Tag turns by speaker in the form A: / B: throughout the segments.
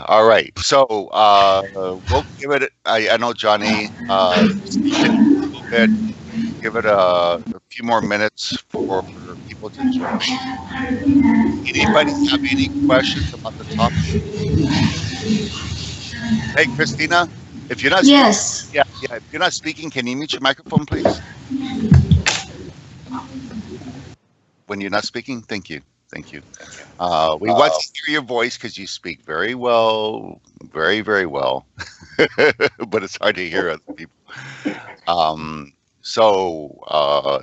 A: All right. So we'll give it. I know Johnny. Go ahead. Give it a few more minutes for people to join. Anybody have any questions about the topic? Hey, Christina, if you're not speaking,
B: Yes.
A: yeah, yeah. If you're not speaking, can you mute your microphone, please? When you're not speaking, thank you, thank you. We want to hear your voice because you speak very well, very, very well, but it's hard to hear other people. Um, so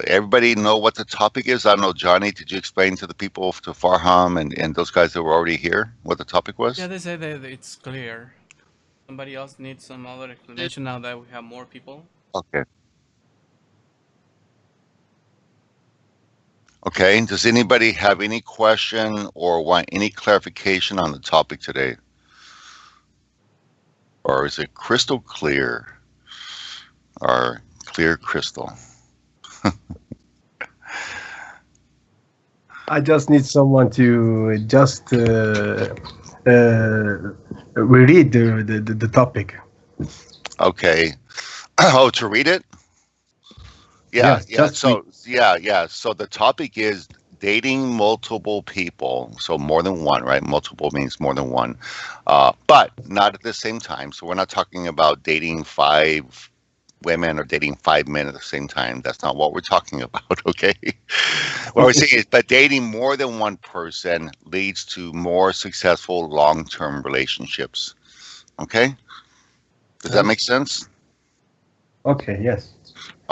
A: everybody know what the topic is? I don't know, Johnny, did you explain to the people, to Farham and those guys that were already here, what the topic
C: Yeah,
A: was?
C: they say that it's clear. Somebody else needs some other explanation now that we have more people.
A: Okay. Okay. Does anybody have any question or want any clarification on the topic today? Or is it crystal clear? Or clear crystal?
D: I just need someone to just read the topic.
A: Okay. Oh, to read it? Yeah,
D: Yes,
A: yeah.
D: just read.
A: So the topic is dating multiple people. So more than one, right? Multiple means more than one, but not at the same time. So we're not talking about dating five women or dating five men at the same time. That's not what we're talking about. Okay. What we're saying is, but dating more than one person leads to more successful long-term relationships. Okay. Does that make
D: Yes.
A: sense?
D: Okay, yes.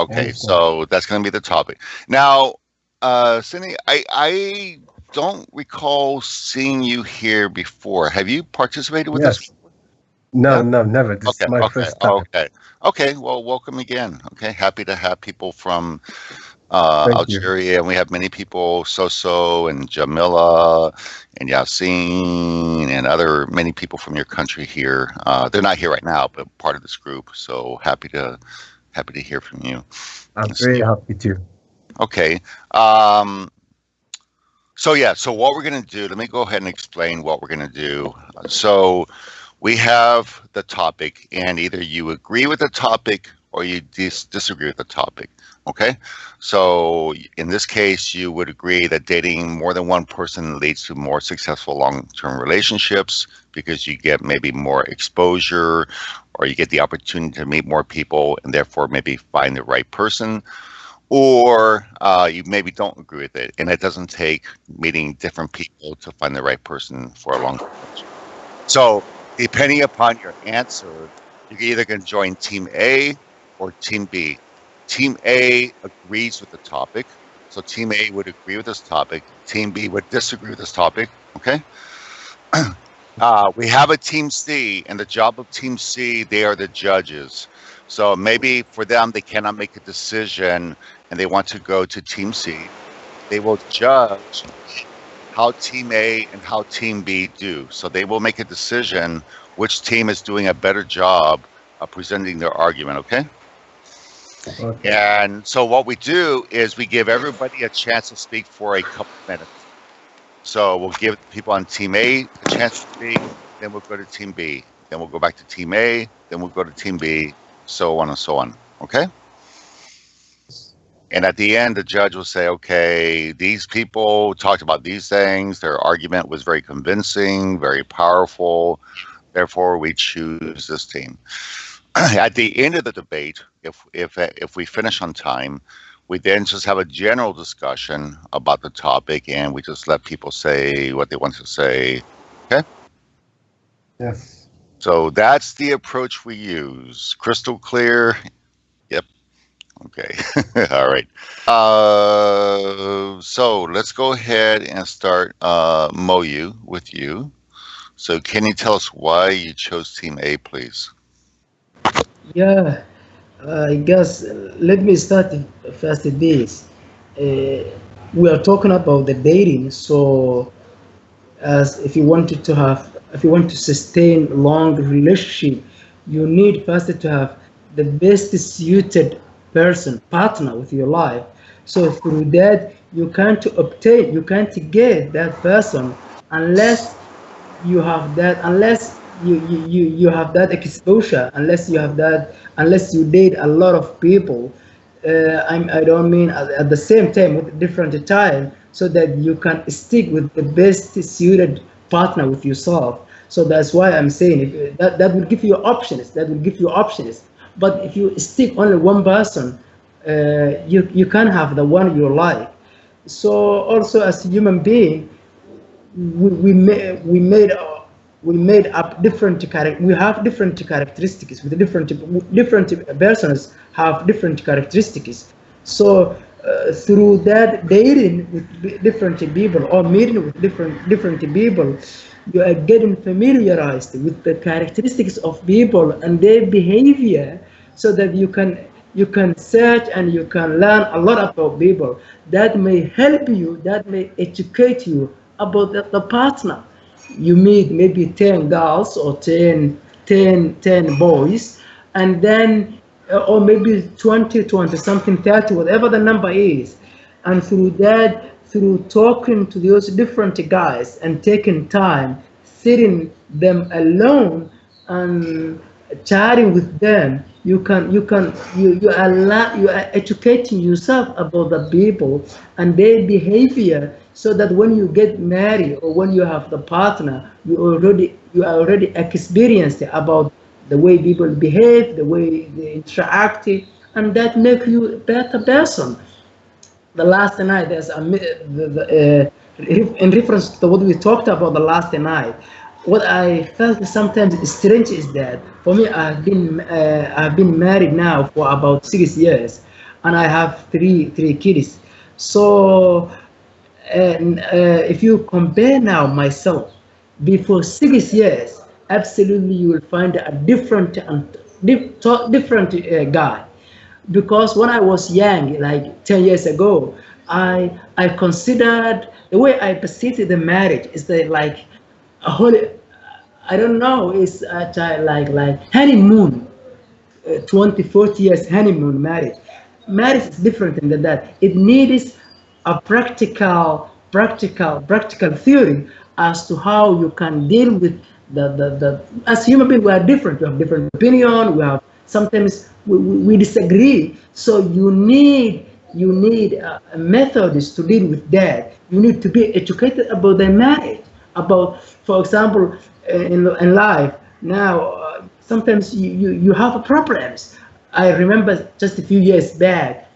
D: I
A: Okay,
D: understand.
A: so that's going to be the topic. Now, Cindy, I don't recall seeing you here before. Have you participated with us?
D: Yes. No,
A: Yeah.
D: no, never. This is
A: Okay.
D: my
A: Okay.
D: first time.
A: Okay. Okay. Well, welcome again. Okay. Happy to have people from
D: Thank you.
A: Algeria, and we have many people, Soso and Jamila and Yasin and other many people from your country here. They're not here right now, but part of this group. So happy to hear from you.
D: I'm very
A: So,
D: happy too.
A: okay. Um, so yeah, so what we're going to do, let me go ahead and explain what we're going to do. So we have the topic, and either you agree with the topic or you disagree with the topic. Okay. So in this case, you would agree that dating more than one person leads to more successful long-term relationships because you get maybe more exposure or you get the opportunity to meet more people and therefore maybe find the right person, or you maybe don't agree with it, and it doesn't take meeting different people to find the right person for a long time. So, depending upon your answer, you either can join Team A or Team B. Team A agrees with the topic, so Team A would agree with this topic. Team B would disagree with this topic. Okay. We have a Team C, and the job of Team C, they are the judges. So maybe for them, they cannot make a decision and they want to go to Team C. They will judge how Team A and how Team B do. So they will make a decision which team is doing a better job of presenting their argument, okay?
D: Okay.
A: And so what we do is we give everybody a chance to speak for a couple minutes. So we'll give people on Team A a chance to speak, then we'll go to Team B, then we'll go back to Team A, then we'll go to Team B, so on and so on. Okay? And at the end, the judge will say, okay, these people talked about these things. Their argument was very convincing, very powerful. Therefore, we choose this team. At the end of the debate, if we finish on time, we then just have a general discussion about the topic, and we just let people say what they want to say. Okay,
D: Yes.
A: so that's the approach we use. Crystal clear. Yep. Okay. All right. So let's go ahead and start, Moyu, with you. So can you tell us why you chose Team A, please?
E: Yeah, I guess let me start first this. Uh, we are talking about the dating, so as if you want to sustain long relationship, you need first to have the best suited person, partner with your life. So through that, you can't get that person unless you have that, unless you have that exposure, unless you date a lot of people. I don't mean at the same time with different time, so that you can stick with the best suited partner with yourself. So that's why I'm saying that will give you options. That will give you options. But if you stick only one person, you can have the one you like. So also as a human being, we made up we have different characteristics with different persons have different characteristics. So through that dating with different people or meeting with different people, you are getting familiarized with the characteristics of people and their behavior, so that you can search and you can learn a lot about people. That may help you, that may educate you about the partner. You meet maybe 10 girls or 10 boys, and then or maybe 20 something, 30, whatever the number is. And through that, through talking to those different guys and taking time, sitting them alone and chatting with them, you are educating yourself about the people and their behavior, so that when you get married or when you have the partner, you are already experienced about the way people behave, the way they interact, and that makes you a better person. The last night, in reference to what we talked about the last night, what I felt sometimes strange is that for me, I've been married now for about 6 years, and I have three kids. So and if you compare now myself before 6 years, absolutely you will find a different different guy. Because when I was young, like 10 years ago, I considered the way I perceived the marriage is that like a holy, I don't know, it's a child like honeymoon, 20, 40 years honeymoon marriage. Marriage is different than that. It needs a practical theory as to how you can deal with the as human beings. We are different. We have different opinion. We have sometimes we disagree. So you need methods to deal with that. You need to be educated about the marriage. About, for example, in life now, sometimes you have problems. I remember just a few years back,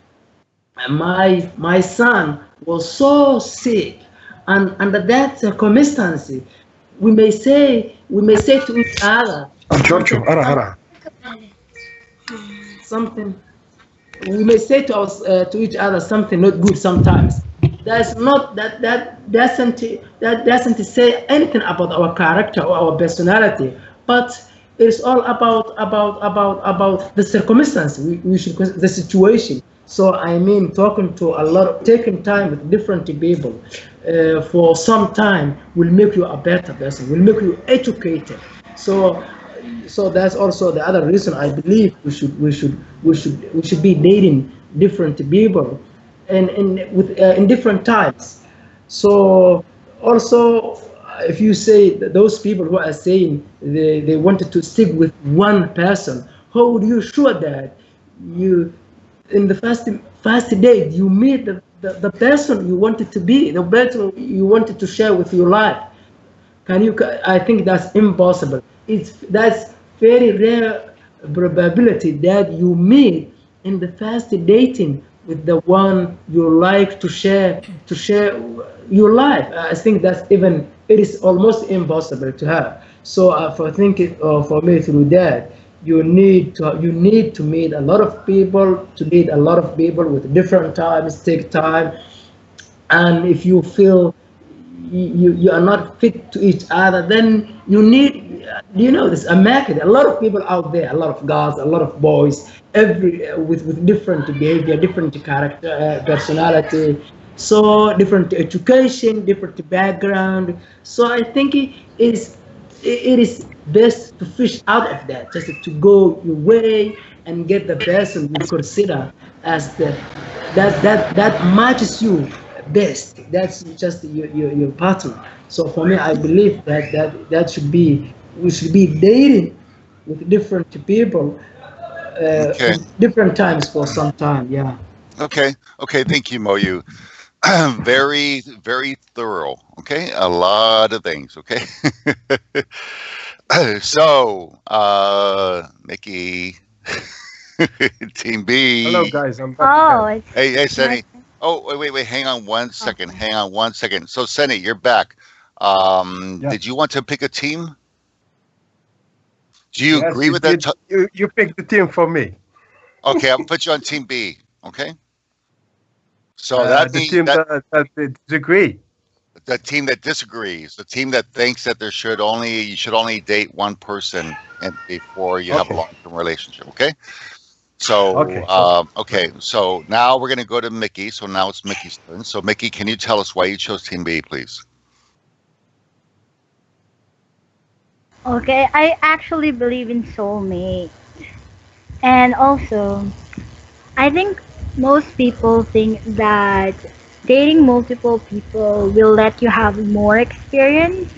E: my son was so sick, and under that circumstance, we may say to each other
B: Giorgio,
E: something, we may say to each other something not good sometimes. That's not that doesn't say anything about our character or our personality, but it's all about the circumstance. We should the situation. So I mean, talking to a lot of, taking time with different people for some time will make you a better person, will make you educated. So that's also the other reason I believe we should be dating different people and in different times. So also, if you say that those people who are saying they wanted to stick with one person, how would you sure that you in the first date you meet the person you wanted to be, the person you wanted to share with your life? Can you? I think that's impossible. That's very rare probability that you meet in the first dating with the one you like to share your life. I think that's even, it is almost impossible to have. So for me, through that, you need to meet a lot of people, to meet a lot of people with different times, take time, and if you feel you are not fit to each other, then you need, there's a market, a lot of people out there, a lot of girls, a lot of boys, with different behavior, different character, personality, so different education, different background. So I think it is best to fish out of that, just to go your way and get the person you consider as that matches you best. That's just your partner. So for me, I believe that should be we should be dating with different people
A: Okay.
E: different times for some time. Yeah.
A: Okay. Okay. Thank you, Moyu. Very, very thorough. Okay. A lot of things. Okay. So, Mickey, Team
D: Hello,
A: B.
D: guys. I'm back
B: Oh,
D: again.
B: it's
A: Hey,
B: my
A: Senny. Oh, wait. Hang on one second.
B: okay.
A: Hang on one second. So, Senny, you're back.
D: Yeah.
A: Did you want to pick a team? Do you
D: Yes,
A: agree
D: you
A: with that?
D: did. You picked the team for me.
A: Okay, I'm gonna put you on Team B. Okay. So that
D: The
A: means
D: team
A: that
D: that disagree.
A: the team that disagrees, the team that thinks that you should only date one person and before you have a
D: Okay.
A: long-term relationship. Okay. So
D: Okay.
A: okay. So now we're gonna go to Mickey. So now it's Mickey's turn. So Mickey, can you tell us why you chose Team B, please?
B: Okay, I actually believe in soulmate. And also, I think most people think that dating multiple people will let you have more experience.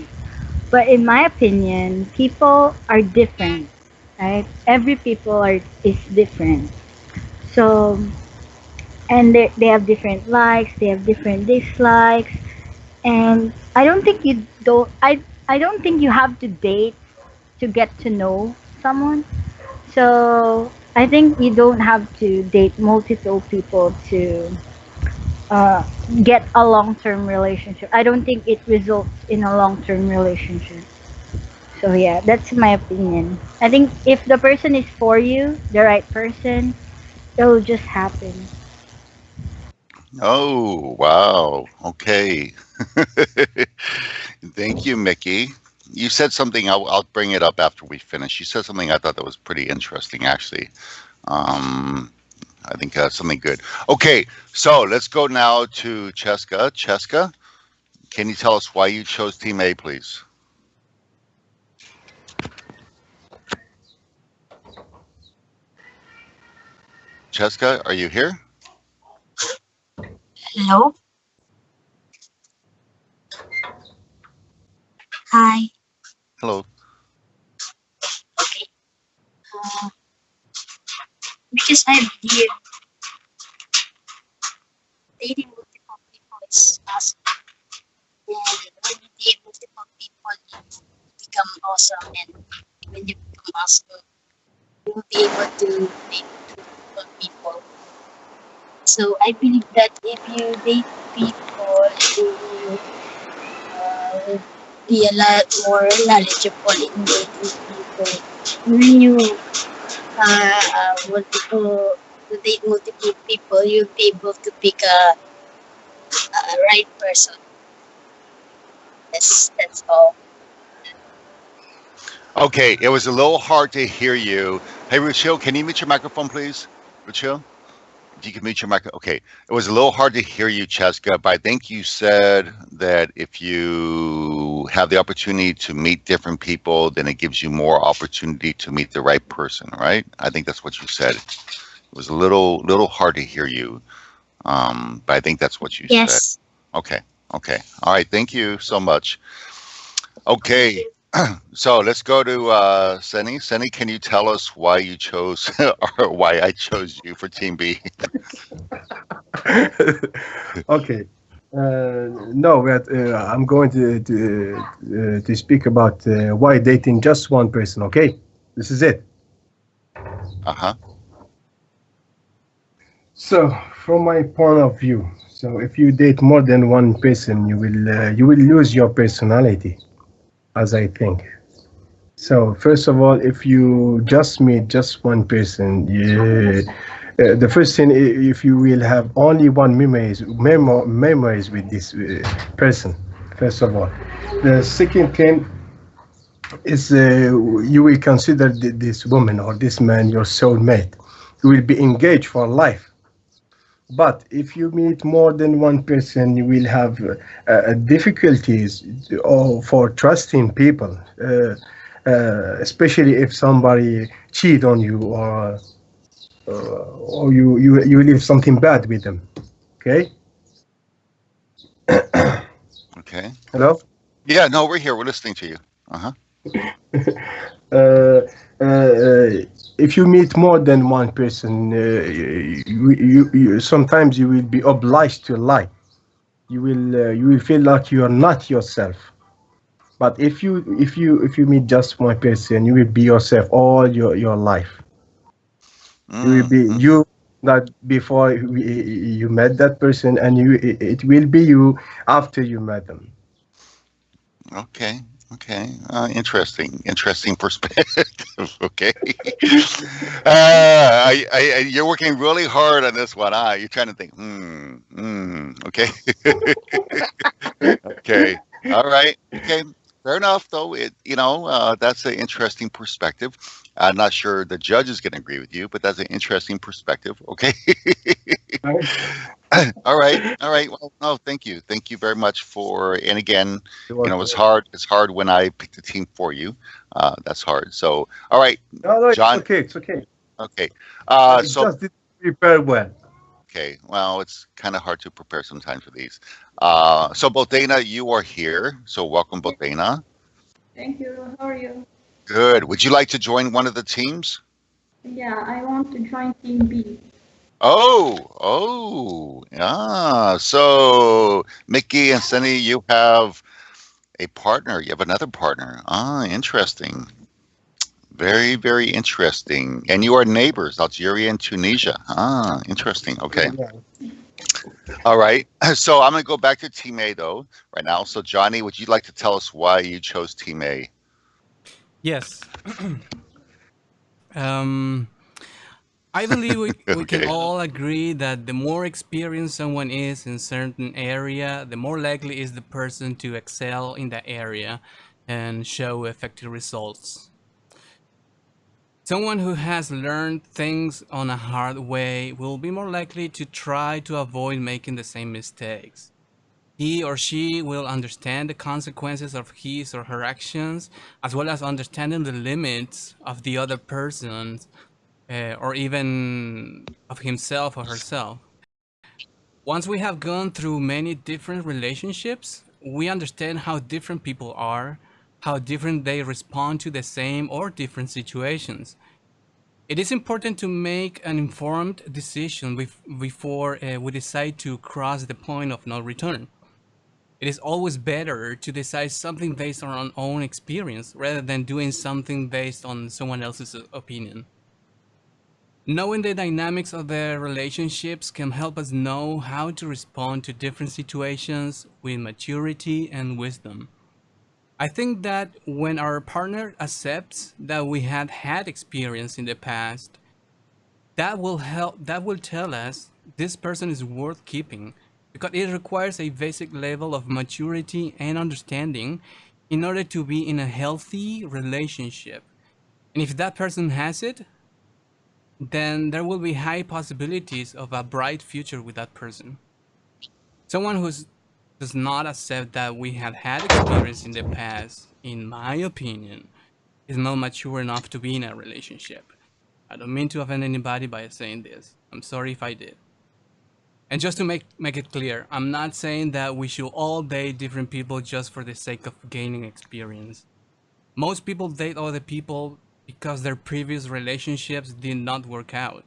B: But in my opinion, people are different, right? Every people is different. So, and they have different likes, they have different dislikes, and I don't think you have to date to get to know someone. So I think you don't have to date multiple people to uh, get a long-term relationship. I don't think it results in a long-term relationship. So yeah, that's my opinion. I think if the person is for you, the right person, it'll just happen.
A: Oh, wow. Okay. Thank you, Mickey. You said something. I'll bring it up after we finish. You said something I thought that was pretty interesting, actually. Um, I think something good. Okay, so let's go now to Cheska. Cheska, can you tell us why you chose Team A, please? Cheska, are you here?
F: Hello. Hi.
A: Hello.
F: Okay. Uh, because I believe dating multiple people is awesome. And when you date multiple people, you become awesome. And when you become awesome, you will be able to date multiple people. So I believe that if you date people, you will be a lot more knowledgeable in dating people. When you multiple to date multiple people, you'll be able to pick a right person. Yes, that's all.
A: Okay, it was a little hard to hear you. Hey, Ruchil, can you mute your microphone, please? Ruchil, if you can mute your microphone. Okay, it was a little hard to hear you, Cheska, but I think you said that if you have the opportunity to meet different people, then it gives you more opportunity to meet the right person, right? I think that's what you said. It was a little hard to hear you, but I think that's what you said.
F: Yes.
A: Okay, okay. All right, thank you so much. Okay. So let's go to Senny. Senny, can you tell us why you chose or why I chose you for Team B?
D: Okay. No, but I'm going to speak about why dating just one person. Okay, this is it.
A: Uh-huh.
D: So, from my point of view, so if you date more than one person, you will lose your personality, as I think. So, first of all, if you just meet just one person, the first thing, if you will have only one memories with this person, first of all. The second thing is you will consider this woman or this man your soulmate. You will be engaged for life. But if you meet more than one person, you will have difficulties for trusting people, especially if somebody cheat on you or you leave something bad with them. Okay.
A: Okay.
D: Hello.
A: Yeah, no, we're here. We're listening to you. Uh-huh.
D: uh, if you meet more than one person, sometimes you will be obliged to lie. You will feel like you are not yourself. But if you meet just one person, you will be yourself all your life. You will be
A: Mm,
D: you that before you met that person, and it will be you after you met them.
A: okay. Okay. Interesting perspective. Okay. You're working really hard on this one. You're trying to think. Okay. Okay. All right. Okay. Fair enough, though. That's an interesting perspective. I'm not sure the judge is going to agree with you, but that's an interesting perspective. Okay.
D: Right?
A: All right. All right. Well, no, thank you. Thank you very much for, and again,
D: You're welcome.
A: it's hard. It's hard when I pick the team for you. That's hard. So, all right,
D: No, no, it's
A: John.
D: okay. It's okay.
A: Okay.
D: I
A: So,
D: just didn't prepare well.
A: okay. Well, it's kind of hard to prepare sometimes for these. So Botena, you are here. So welcome, Botena.
G: Thank you. How are you?
A: Good. Would you like to join one of the teams?
G: Yeah, I want to join Team B.
A: Yeah. So Mickey and Sunny, you have a partner. You have another partner. Interesting. Very, very interesting. And you are neighbors, Algeria and Tunisia. Interesting. Okay.
D: Yeah.
A: All right. So I'm going to go back to Team A though right now. So Johnny, would you like to tell us why you chose Team A?
C: Yes. um, I believe we can
A: Okay.
C: all agree that the more experienced someone is in certain area, the more likely is the person to excel in that area and show effective results. Someone who has learned things on a hard way will be more likely to try to avoid making the same mistakes. He or she will understand the consequences of his or her actions, as well as understanding the limits of the other person, or even of himself or herself. Once we have gone through many different relationships, we understand how different people are, how different they respond to the same or different situations. It is important to make an informed decision before we decide to cross the point of no return. It is always better to decide something based on our own experience rather than doing something based on someone else's opinion. Knowing the dynamics of their relationships can help us know how to respond to different situations with maturity and wisdom. I think that when our partner accepts that we had had experience in the past, that will tell us this person is worth keeping because it requires a basic level of maturity and understanding in order to be in a healthy relationship. And if that person has it, then there will be high possibilities of a bright future with that person. Someone who does not accept that we have had experience in the past, in my opinion, is not mature enough to be in a relationship. I don't mean to offend anybody by saying this. I'm sorry if I did. And just to make it clear, I'm not saying that we should all date different people just for the sake of gaining experience. Most people date other people because their previous relationships did not work out.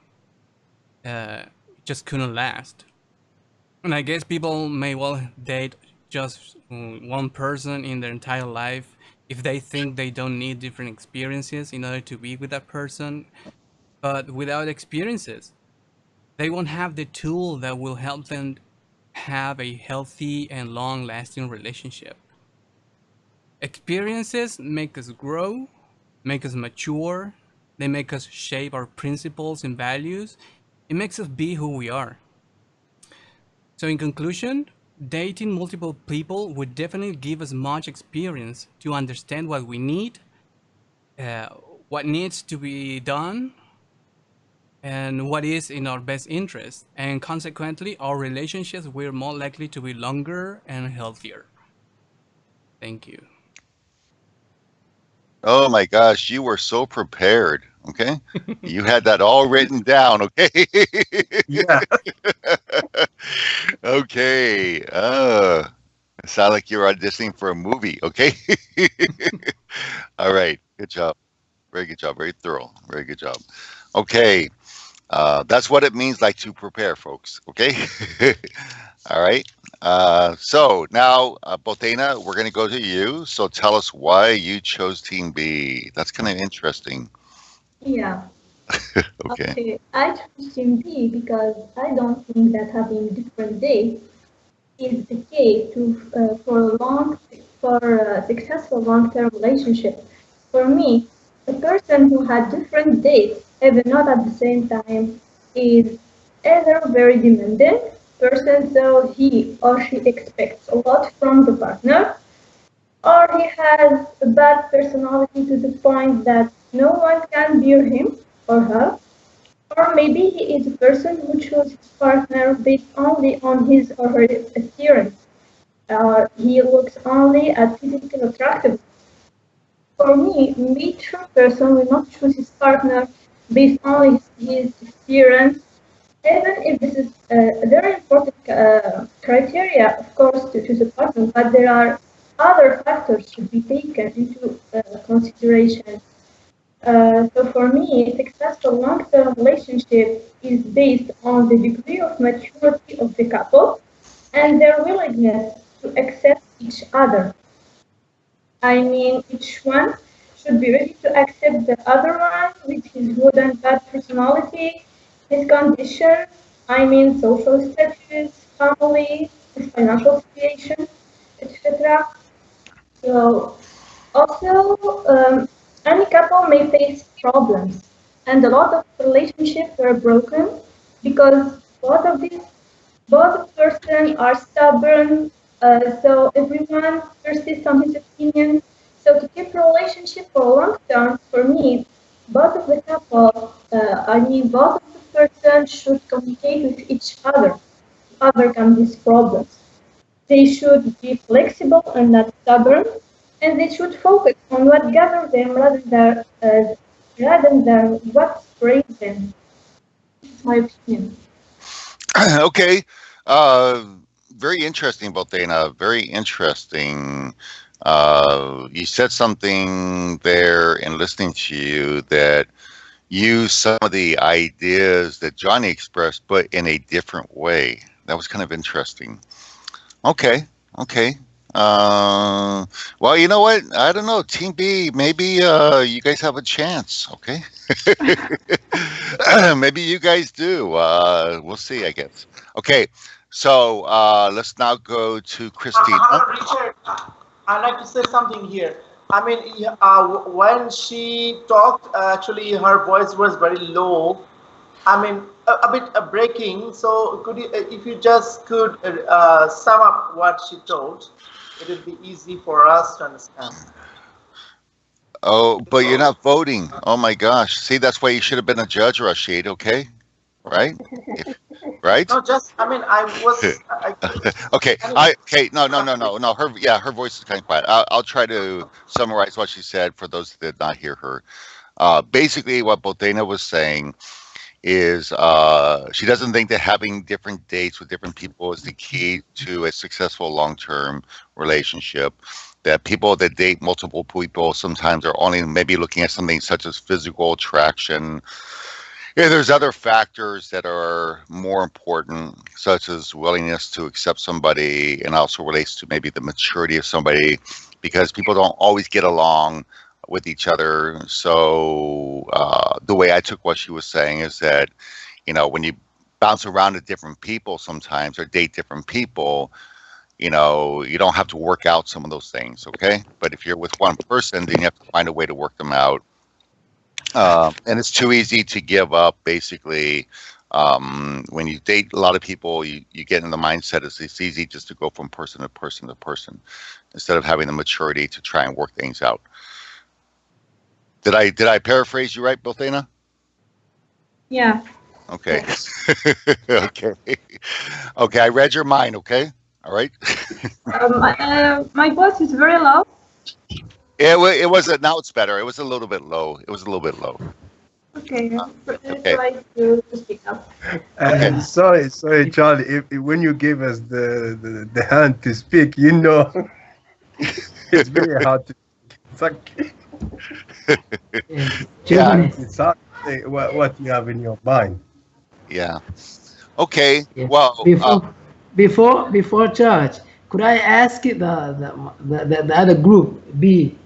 C: Just couldn't last. And I guess people may well date just one person in their entire life if they think they don't need different experiences in order to be with that person. But without experiences, they won't have the tool that will help them have a healthy and long-lasting relationship. Experiences make us grow, make us mature, they make us shape our principles and values. It makes us be who we are. So in conclusion, dating multiple people would definitely give us much experience to understand what we need, uh, what needs to be done, and what is in our best interest. And consequently, our relationships will more likely to be longer and healthier. Thank you.
A: Oh my gosh, you were so prepared. Okay. You had that all written down. Okay.
D: Yeah.
A: Okay. Sound like you're auditioning for a movie. Okay. All right. Good job. Very good job. Very thorough. Very good job. Okay. That's what it means like to prepare, folks. Okay. All right. So now, Botena, we're going to go to you. So tell us why you chose Team B. That's kind of interesting.
G: Yeah.
A: Okay.
G: Okay. I chose Team B because I don't think that having different dates is the key to for a successful long-term relationship. For me, a person who had different dates, even not at the same time, is either very demanding person, so he or she expects a lot from the partner, or he has a bad personality to the point that no one can bear him or her, or maybe he is a person who chooses his partner based only on his or her appearance. He looks only at physical attractiveness. For me, a mature person will not choose his partner based on his appearance, even if this is a very important criteria, of course, to choose a partner, but there are other factors to be taken into consideration. So for me, a successful long-term relationship is based on the degree of maturity of the couple and their willingness to accept each other. I mean, each one should be ready to accept the other one with his good and bad personality, his condition, I mean, social status, family, his financial situation, etc. So, also, any couple may face problems, and a lot of relationships are broken because both persons are stubborn, so everyone persists on his opinion. So to keep a relationship for a long term, for me, both of the couple, both of the persons should communicate with each other to overcome these problems. They should be flexible and not stubborn, and they should focus on what gathers them rather than what breaks them. That's my opinion.
A: Okay. Uh, Very interesting, Botena. Very interesting. You said something there in listening to you that use some of the ideas that Johnny expressed, but in a different way. That was kind of interesting. Okay, okay. Uh, well, you know what? I don't know. Team B, maybe you guys have a chance. Okay, maybe you guys do. We'll see, I guess. Okay, so let's now go to Christina.
H: Hello, Richard. I'd like to say something here. I mean, when she talked, actually, her voice was very low. I mean, a bit breaking. So, could you, if you just could sum up what she told, it would be easy for us to understand.
A: Oh, but you're not voting. Oh my gosh. See, that's why you should have been a judge, Rashid. Okay, right? If, right?
H: No, just I mean, I was.
A: Okay.
H: Anyway,
A: Okay. No. Her voice is kind of quiet. I'll try to summarize what she said for those that did not hear her. Basically, what Botena was saying is she doesn't think that having different dates with different people is the key to a successful long-term relationship. That people that date multiple people sometimes are only maybe looking at something such as physical attraction. Yeah, there's other factors that are more important, such as willingness to accept somebody, and also relates to maybe the maturity of somebody, because people don't always get along with each other. So the way I took what she was saying is that, when you bounce around to different people sometimes or date different people, you don't have to work out some of those things, okay? But if you're with one person, then you have to find a way to work them out. And it's too easy to give up, basically. When you date a lot of people, you get in the mindset it's easy just to go from person to person to person instead of having the maturity to try and work things out. Did I paraphrase you right, Bothena?
G: Yeah.
A: Okay. Okay. Okay, I read your mind, okay? All right.
G: My voice is very low.
A: It was now it's better. It was a little bit low. It was a little bit low.
G: Okay,
A: Okay.
G: try to speak up.
A: Okay.
D: Sorry, Charlie. When you gave us the hand to speak, it's very hard to. It's like
E: Yes,
A: Yeah.
E: Japanese.
D: it's hard to say what you have in your mind.
A: Yeah. Okay.
E: Yeah.
A: Well,
E: Before church, could I ask the other group be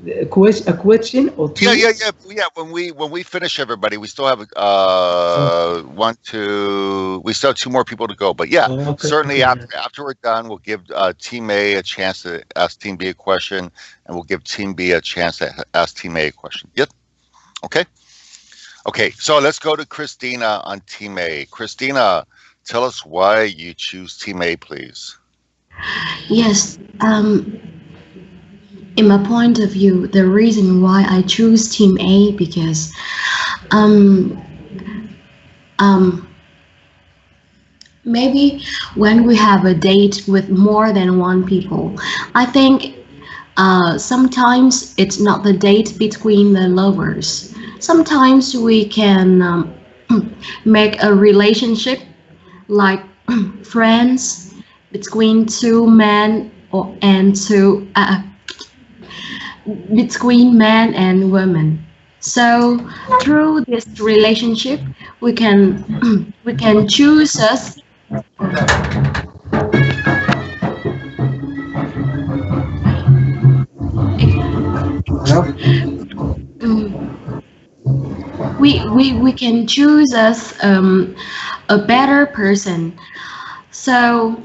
E: a question or
A: yeah,
E: two?
A: yeah, yeah, yeah. When we finish everybody, we still have
E: Oh,
A: one, two. We still have two more people to go. But yeah,
E: okay,
A: certainly
E: okay.
A: after we're done, we'll give Team A a chance to ask Team B a question, and we'll give Team B a chance to ask Team A a question. Yep. Okay. Okay. So let's go to Christina on Team A. Christina, tell us why you choose Team A, please.
F: Yes, in my point of view, the reason why I choose Team A because um, um, maybe when we have a date with more than one people, I think sometimes it's not the date between the lovers. Sometimes we can make a relationship like friends between two men or and two between man and woman. So through this relationship, we can we can choose us. mm, we can choose us a better person. So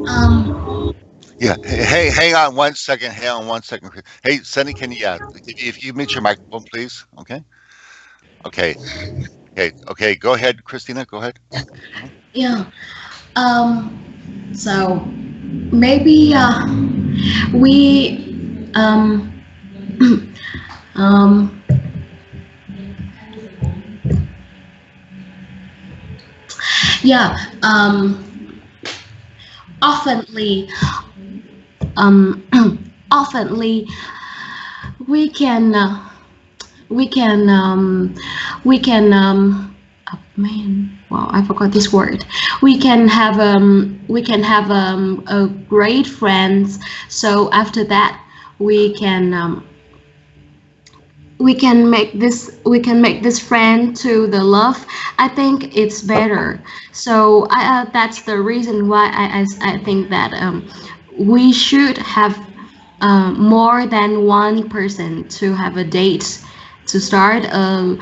F: um,
A: Yeah. Hey, hang on one second. Hang on one second. Hey, Sunny, can you, yeah, if you mute your microphone, please. Okay. Okay. Okay. Okay. Go ahead, Christina. Go ahead.
F: yeah. Um, so maybe we um, yeah oftenly um oftenly we can we can we can oh, man, wow, I forgot this word. We can have a great friends. So after that we can make this friend to the love. I think it's better. So that's the reason why I think that we should have more than one person to have a date to start a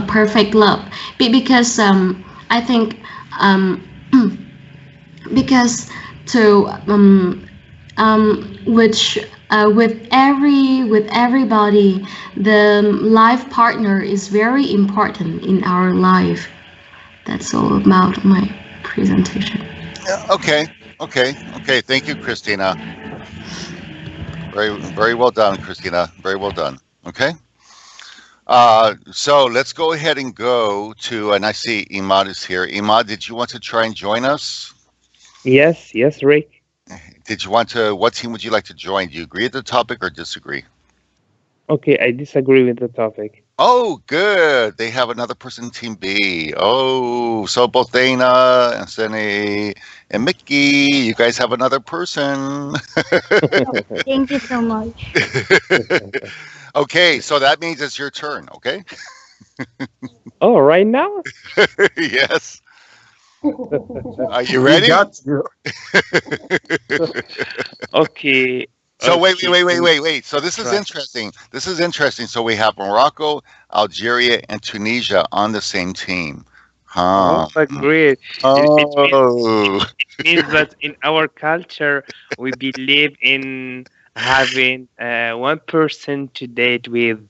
F: perfect love. Because I think um, because to which with everybody, the life partner is very important in our life. That's all about my presentation.
A: Yeah, okay. Okay. Okay. Thank you, Christina. Very well done, Christina. Very well done. Okay. So let's go ahead and go to, and I see Imad is here. Imad, did you want to try and join us?
I: Yes, Rick.
A: Did you want to, what team would you like to join? Do you agree with the topic or disagree?
I: Okay, I disagree with the topic.
A: Oh, good. They have another person, Team B. Oh, so both Dana and Sene and Mickey, you guys have another person.
B: Thank you so much.
A: Okay, so that means it's your turn, okay?
I: Oh, right now?
A: Yes. Are you
D: You
A: ready?
D: got you.
I: Okay.
A: So
I: Okay.
A: wait. So this is
I: Try.
A: interesting. This is interesting. So we have Morocco, Algeria, and Tunisia on the same team.
I: Oh,
A: Huh.
I: great.
A: Oh.
I: It means that in our culture, we believe in having one person to date with.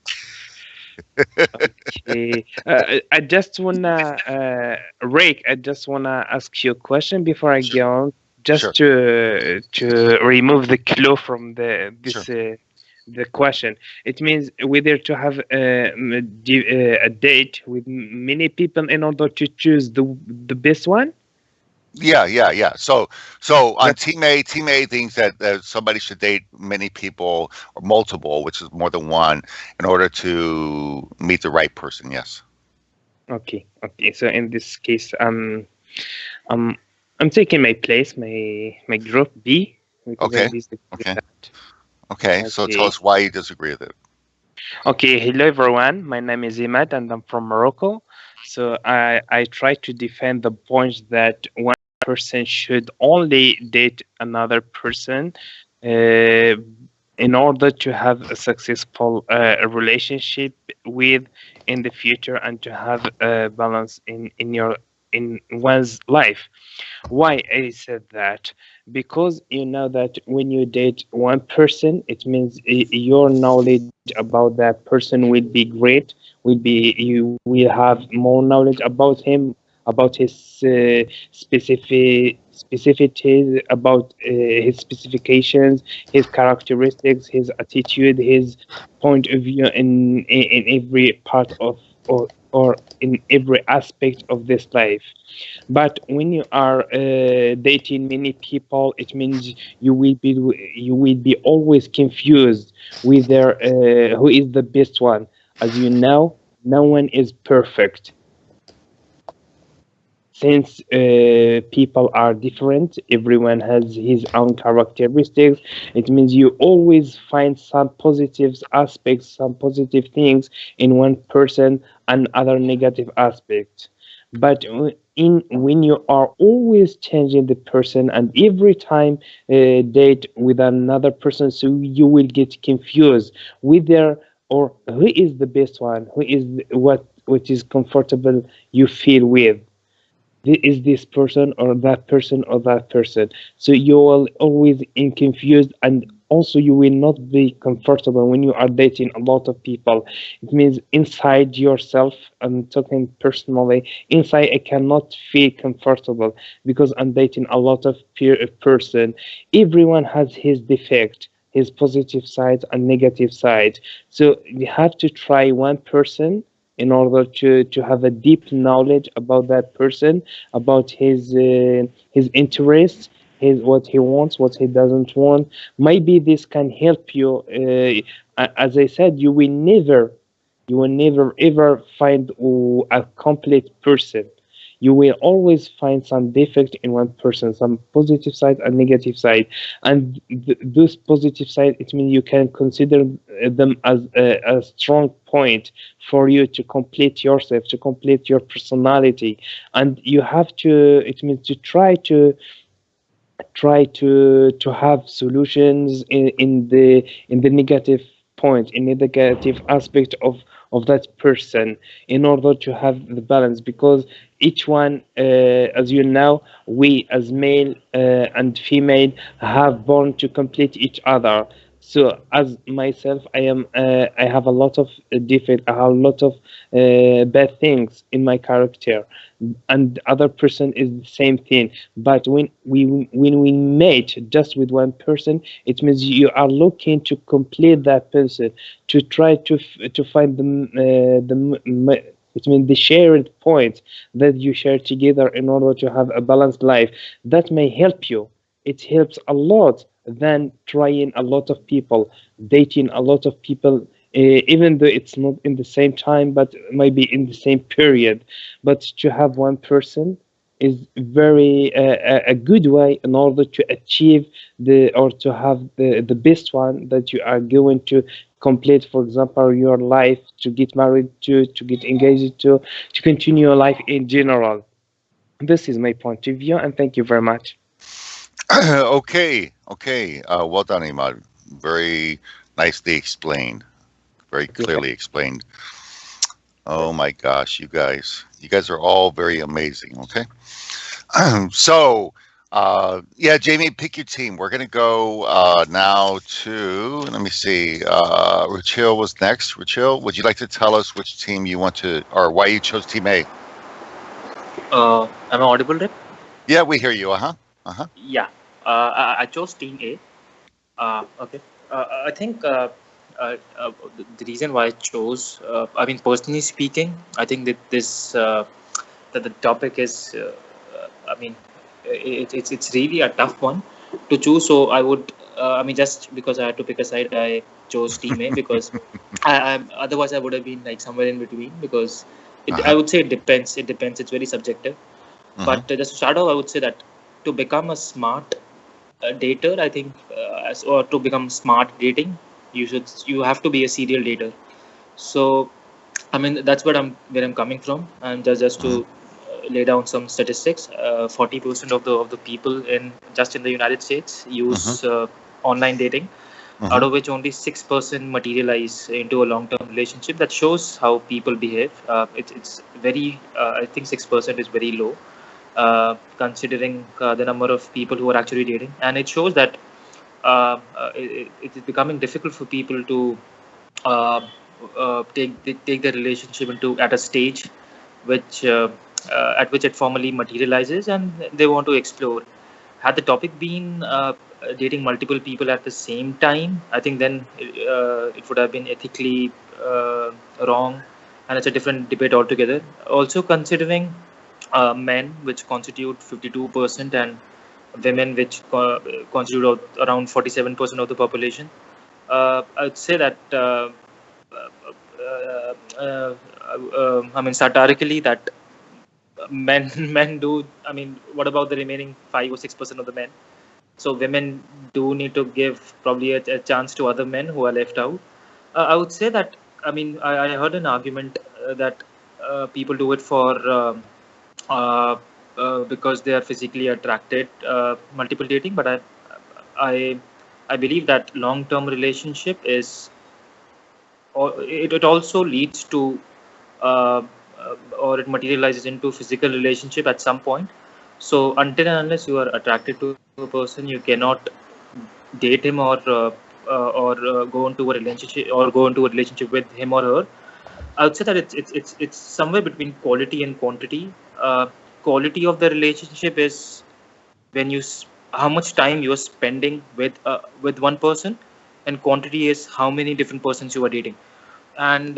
I: Okay. I just wanna, Rick, I just wanna ask you a question before I
A: Sure,
I: go on,
A: sure,
I: just to remove the clue from
A: sure.
I: the question. It means whether to have a date with many people in order to choose the best one.
A: Yeah. So on
I: That
A: Team A thinks that somebody should date many people or multiple, which is more than one, in order to meet the right person. Yes.
I: okay. Okay. So in this case, um, I'm taking my place, my group B, because I
A: Okay.
I: disagree with
A: Okay.
I: that.
A: Okay. So tell
I: Okay.
A: us why you disagree with it.
I: Okay, hello everyone. My name is Imad and I'm from Morocco. So I try to defend the point that one person should only date another person uh, in order to have a successful relationship with in the future and to have a balance in one's life. Why I said that? Because you know that when you date one person, it means your knowledge about that person will be great. Will be you will have more knowledge about him, about his specificities, about his specifications, his characteristics, his attitude, his point of view in every part of or in every aspect of this life. But when you are dating many people, it means you will be always confused with their who is the best one. As you know, no one is perfect. Since people are different, everyone has his own characteristics. It means you always find some positive aspects, some positive things in one person, and other negative aspects. But in when you are always changing the person and every time date with another person, so you will get confused with their or who is the best one, who is what is comfortable you feel with. Is this person or that person or that person. So you will always in confused, and also you will not be comfortable when you are dating a lot of people. It means inside yourself, I'm talking personally, inside I cannot feel comfortable because I'm dating a lot of person. Everyone has his defect, his positive side and negative side. So you have to try one person in order to have a deep knowledge about that person, about his interests, his what he wants, what he doesn't want. Maybe this can help you. As I said, you will never ever find a complete person. You will always find some defect in one person, some positive side and negative side, and those positive side, it means you can consider them as a strong point for you to complete yourself, to complete your personality. And you have to, it means to try to have solutions in the negative point, in the negative aspect of that person, in order to have the balance. Because each one, as you know, we as male and female have born to complete each other. So as myself, I have a lot of defect, I have a lot of bad things in my character, and the other person is the same thing. But when we mate just with one person, it means you are looking to complete that person, to try to find it means the shared point that you share together in order to have a balanced life. That may help you. It helps a lot than trying a lot of people, dating a lot of people, even though it's not in the same time, but maybe in the same period. But to have one person is very a good way in order to achieve the or to have the best one that you are going to complete, for example, your life, to get married to get engaged to continue your life in general. This is my point of view, and thank you very much.
A: Okay. Well done, Imad. Very nicely explained. Very
I: Thank you.
A: clearly explained. Oh my gosh, you guys are all very amazing. Okay. So, yeah, Jamie, pick your team. We're gonna go now to. Let me see. Rachel was next. Rachel, would you like to tell us which team you want to, or why you chose Team A?
J: Am I audible, Rep?
A: Yeah, we hear you. Uh huh.
J: Yeah. I chose Team A. Okay. I think the reason why I chose, I mean, personally speaking, I think that this that the topic is, I mean, it's really a tough one to choose. So I would, I mean, just because I had to pick a side, I chose Team A because otherwise I would have been like somewhere in between because I
A: Uh-huh.
J: would say it depends. It depends. It's very subjective.
A: Hmm.
J: But just to start off, I would say that to become a smart dater, I think, or to become smart dating, you have to be a serial dater. So I mean, that's what where I'm coming from, and just
A: Hmm.
J: to lay down some statistics. 40% of the people in just in the United States
A: Hmm.
J: use online dating, out
A: Hmm.
J: of which only 6% materialize into a long-term relationship. That shows how people behave. It's very, I think 6% is very low, considering the number of people who are actually dating, and it shows that it is becoming difficult for people to uh, take their relationship into at a stage which at which it formally materializes and they want to explore. Had the topic been dating multiple people at the same time, I think then it would have been ethically wrong, and it's a different debate altogether. Also considering men, which constitute 52%, and women, which constitute around 47% of the population, I'd say that I mean, satirically, that men men do. I mean, what about the remaining 5 or 6% of the men? So women do need to give probably a chance to other men who are left out. I would say that. I mean, I heard an argument that people do it for uh, because they are physically attracted, multiple dating. But I I believe that long-term relationship is, or it also leads to or it materializes into physical relationship at some point. So until and unless you are attracted to a person, you cannot date him or go into a relationship with him or her. I would say that it's somewhere between quality and quantity. Quality of the relationship is when how much time you are spending with one person, and quantity is how many different persons you are dating. And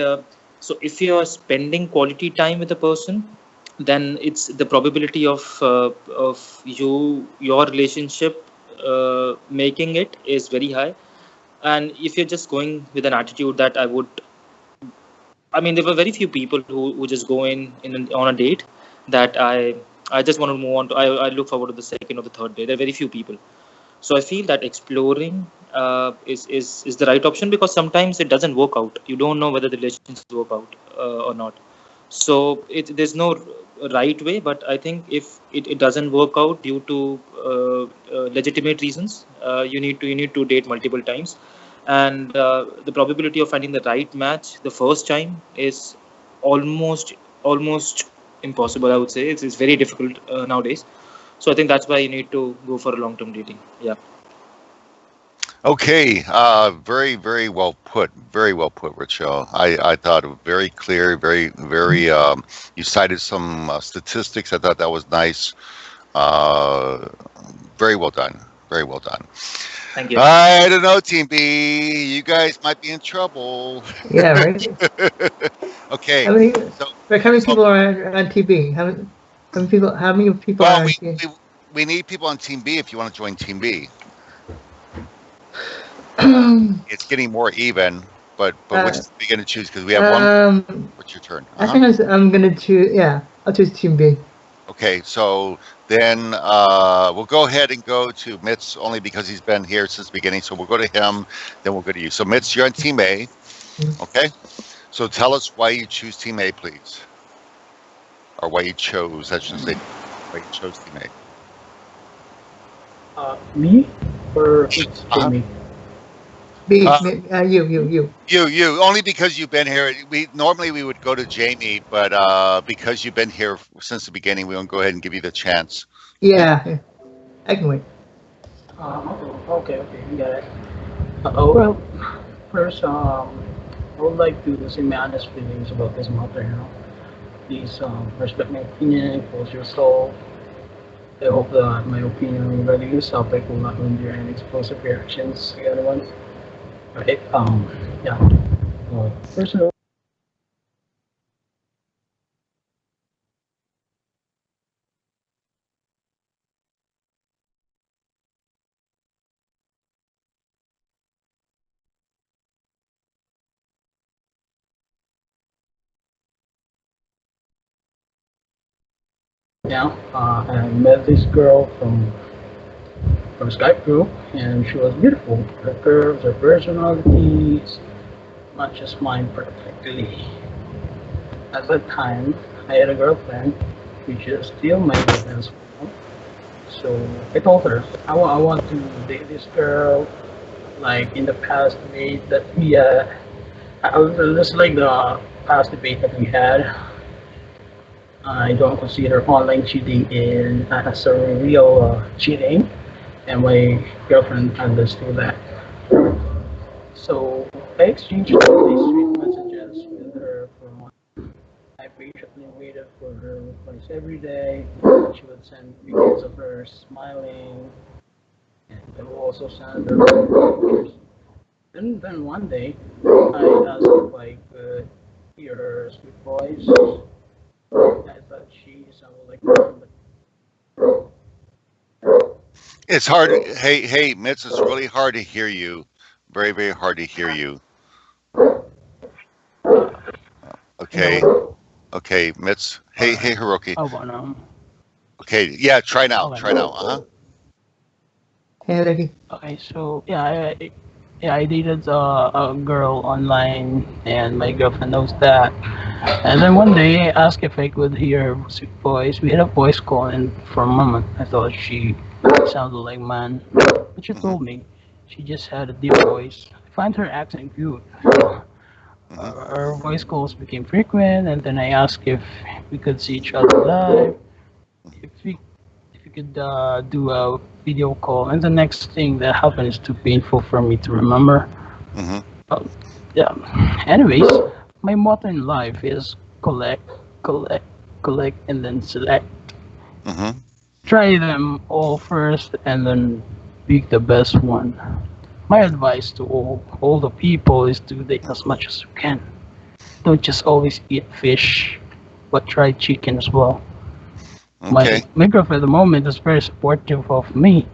J: so if you are spending quality time with a person, then it's the probability of your relationship making it is very high. And if you're just going with an attitude that I mean, there were very few people who just go on a date that I just want to move on to. I look forward to the second or the third day. There are very few people. So I feel that exploring is the right option, because sometimes it doesn't work out. You don't know whether the relations work out or not. So there's no right way, but I think if it doesn't work out due to legitimate reasons, you need to date multiple times, and the probability of finding the right match the first time is almost almost impossible. I would say it's very difficult nowadays. So I think that's why you need to go for a long-term dating. Yeah.
A: Okay, very, very well put. Very well put, Rachel. I thought it was very clear, very, very. You cited some statistics. I thought that was nice. Uh, very well done. Very well done.
J: Thank you.
A: I don't know, Team B. You guys might be in trouble.
K: Yeah, right.
A: Okay,
K: How many?
A: so
K: Like, how many
A: so
K: people are on TB? How many people? How many people
A: well,
K: are on
A: we
K: TB?
A: we we need people on Team B if you want to join Team B. It's getting more even, but which
K: uh,
A: are we going to choose? Because we have one. What's your turn?
K: I think I'm gonna choose. Yeah, I'll choose Team B.
A: Okay, so then we'll go ahead and go to Mitz only because he's been here since the beginning. So we'll go to him, then we'll go to you. So Mitz, you're on Team A. Okay, so tell us why you choose Team A, please, or why you chose. I should say why you chose Team A.
L: Me or it's
A: Uh-huh.
L: me?
K: B.
A: Uh,
K: You.
A: you only because you've been here. We normally we would go to Jamie, but because you've been here since the beginning, we won't go ahead and give you the chance.
K: Yeah, I can wait.
L: Okay, we got it. Well, first, I would like to say my honest feelings about this matter. Please respect my opinion, impose yourself. I hope that my opinion regarding this topic will not render any explosive reactions to anyone. Okay, yeah. Personally, Yeah, I met this girl from Skype group, and she was beautiful. Her curves, her personalities, matches mine perfectly. At that time, I had a girlfriend, which is still my girlfriend's phone. So I told her I want to date this girl. Like in the past debate that we just like the past debate that we had. I don't consider online cheating as a real cheating, and my girlfriend understood that. So I exchanged all these sweet messages with her for months. I patiently waited for her replies every day. She would send videos of her smiling, and I would also send her pictures. Then one day, I asked if I could hear her sweet voice. I thought she sounded like her, but
A: It's hard. Hey, Mitz, it's really hard to hear you. Very, very hard to hear you. Okay.
L: hello.
A: Okay, Mitz.
L: All
A: Hey,
L: right.
A: Hiroki.
L: How about now?
A: Okay, yeah, try now.
L: Okay.
A: Try now. Uh-huh.
K: Hey, Ricky.
L: Okay. So yeah, I dated a girl online, and my girlfriend knows that. And then one day, I asked if I could hear her sweet voice. We had a voice call, and for a moment, I thought she sounded like man. But she
A: Mm-hmm.
L: told me she just had a deep voice. I find her accent cute.
A: Mm-hmm.
L: Our voice calls became frequent, and then I asked if we could see each other live, if we if we could do a video call. And the next thing that happened is too painful for me to remember.
A: Mm-hmm.
L: Uh, yeah. Anyways, my motto in life is collect, collect, collect, and then select.
A: Mm-hmm.
L: Try them all first, and then pick the best one. My advice to all the people is to date as much as you can. Don't just always eat fish, but try chicken as well.
A: Okay.
L: My girlfriend at the moment is very supportive of me,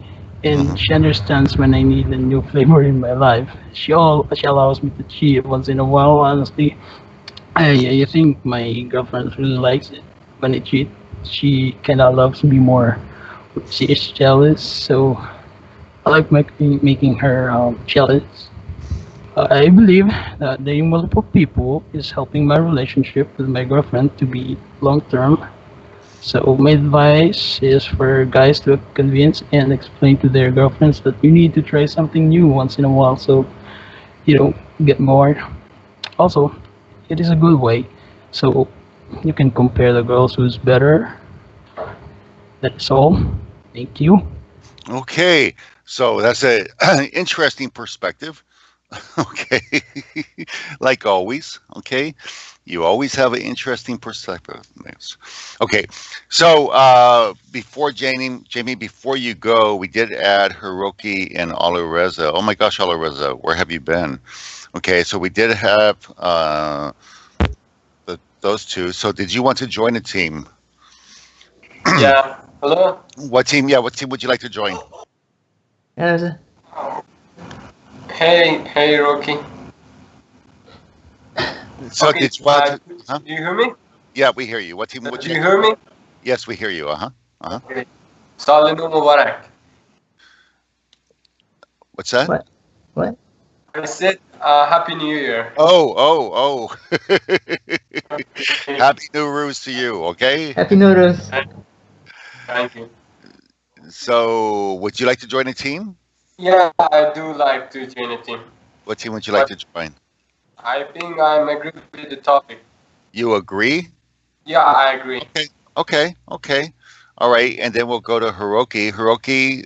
A: Mm-hmm.
L: and she understands when I need a new flavor in my life. She allows me to cheat once in a while. Honestly, I think my girlfriend really likes it when I cheat. She kind of loves me more. She is jealous, so I like making her jealous. I believe that dating multiple people is helping my relationship with my girlfriend to be long term. So my advice is for guys to convince and explain to their girlfriends that you need to try something new once in a while so you don't get bored. Also, it is a good way so you can compare the girls who's better. That's all. Thank you.
A: Okay. So that's a interesting perspective. Okay. Like always. Okay. You always have an interesting perspective. Yes. Okay. So before Jamie, before you go, we did add Hiroki and Alireza. Oh my gosh, Alireza, where have you been? Okay, so we did have those two. So did you want to join a team?
M: Yeah. Hello.
A: What team? Yeah, what team would you like to join?
K: How's
M: Hey, Rocky.
A: So
M: Okay.
A: did you want to? Huh?
M: Do you hear me?
A: Yeah, we hear you. What team would
M: Do
A: you
M: you
A: like to
M: hear me?
A: Yes, we hear you. Uh huh. Uh huh.
M: Okay. Salinu Mubarak.
A: What's that?
K: What? What?
M: I said Happy New Year.
A: Oh. Happy New Ruse to you. Okay.
K: Happy Noodles.
M: Thank you.
A: So would you like to join a team?
M: Yeah, I do like to join a team.
A: What team would you like
M: But
A: to join?
M: I think I'm agree with the topic.
A: You agree?
M: Yeah, I agree.
A: Okay. All right, and then we'll go to Hiroki. Hiroki,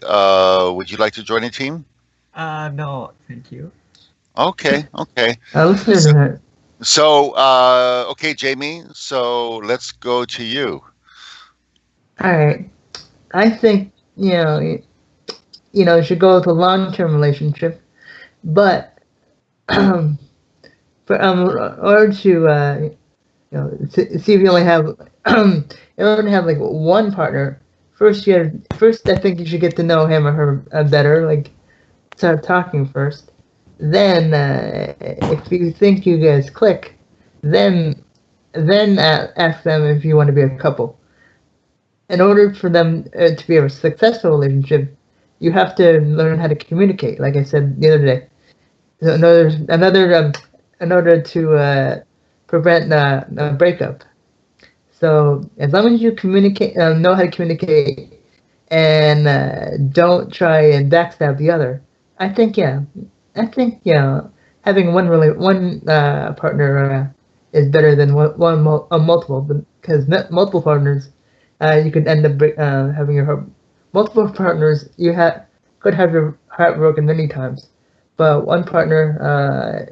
A: would you like to join a team?
N: No, thank you.
A: Okay.
K: I'll listen to her.
A: So, okay, Jamie. So let's go to you.
K: All right. I think you should go with a long-term relationship, but for in order to see if you only have in order to have like one partner, first I think you should get to know him or her better, like start talking first. Then if you think you guys click, then ask them if you want to be a couple. in order for them to be a successful relationship, you have to learn how to communicate. Like I said the other day, so in order to prevent a breakup. So as long as you communicate, know how to communicate, and don't try and backstab the other, I think having one partner is better than multiple, because multiple partners, you could end up having your heart. Multiple partners, could have your heart broken many times, but one partner,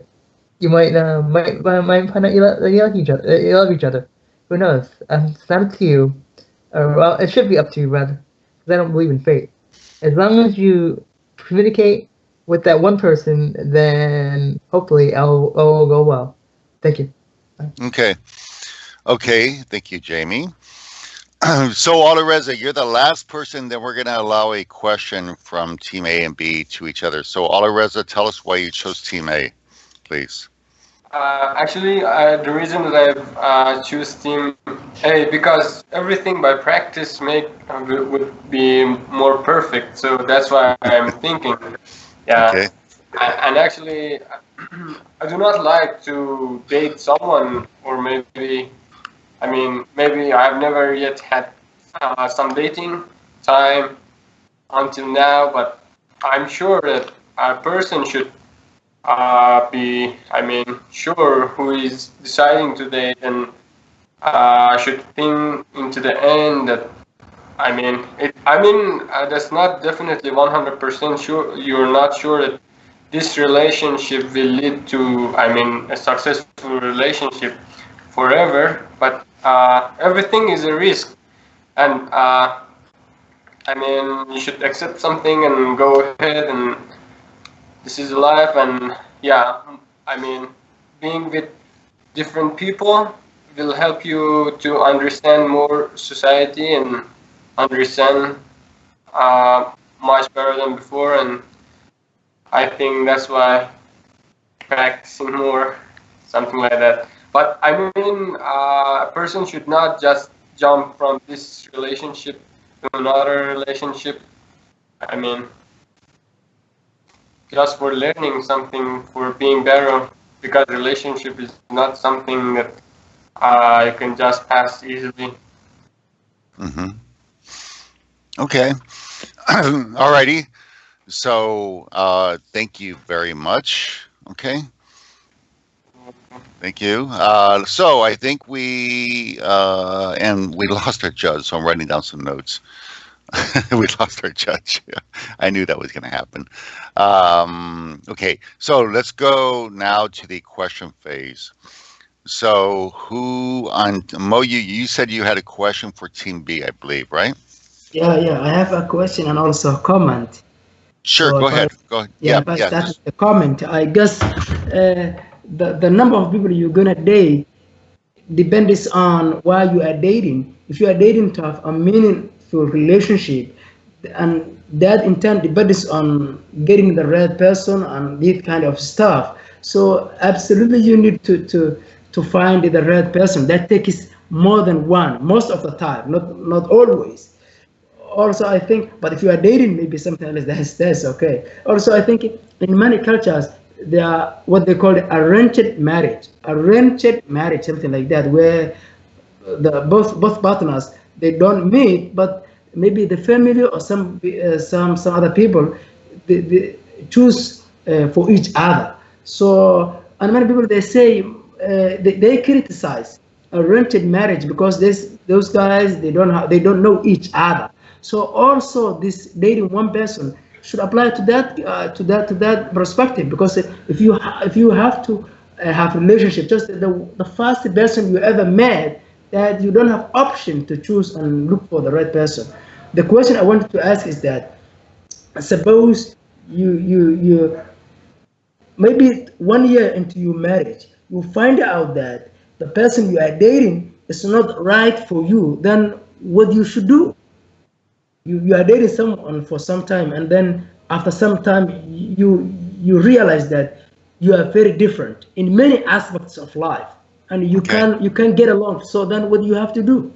K: you might find out you like each other. You love each other. Who knows? It's not up to you. Or, well, it should be up to you rather, because I don't believe in fate. As long as you communicate with that one person, then hopefully all will go well. Thank you.
A: Okay. Okay. Thank you, Jamie. So, Alireza, you're the last person that we're going to allow a question from Team A and B to each other. So, Alireza, tell us why you chose Team A, please.
M: Actually, the reason that I choose Team A because everything by practice would be more perfect. So that's why I'm thinking. Yeah.
A: Okay.
M: And actually, I do not like to date someone, or maybe I've never yet had some dating time until now, but I'm sure that a person should be, sure who is deciding to date, and should think into the end that, that's not definitely 100% sure. You're not sure that this relationship will lead to, a successful relationship forever, but everything is a risk, and you should accept something and go ahead, and this is life. And yeah, being with different people will help you to understand more society and understand much better than before, and I think that's why practicing more, something like that. But a person should not just jump from this relationship to another relationship. Just for learning something, for being better, because relationship is not something that you can just pass easily.
A: Mm-hmm. Okay. Alrighty. So, thank you very much. Okay. Thank you. So I think and we lost our judge, so I'm writing down some notes. We lost our judge. I knew that was going to happen. Okay, so let's go now to the question phase. So Mo, you said you had a question for Team B, I believe, right?
E: Yeah. I have a question and also a comment.
A: Sure,
E: So
A: go ahead. Go ahead.
E: if I start with the comment, I guess the number of people you're gonna date depends on why you are dating. If you are dating to have a meaningful relationship, and that in turn depends on getting the right person and this kind of stuff. So absolutely, you need to find the right person. That takes more than one, most of the time, not always. Also, I think, but if you are dating, maybe something else, that's okay. Also, I think in many cultures, there are what they call arranged marriage, something like that, where the both partners, they don't meet, but maybe the family or some other people, they choose for each other. So, and many people, they say they criticize arranged marriage because those guys, they don't know each other. So also this dating one person should apply to that perspective, because if you have to have a relationship, just the first person you ever met, that you don't have option to choose and look for the right person. The question I wanted to ask is that, suppose you maybe 1 year into your marriage, you find out that the person you are dating is not right for you, then what you should do? You are dating someone for some time, and then after some time you realize that you are very different in many aspects of life, and you can get along. So then what do you have to do?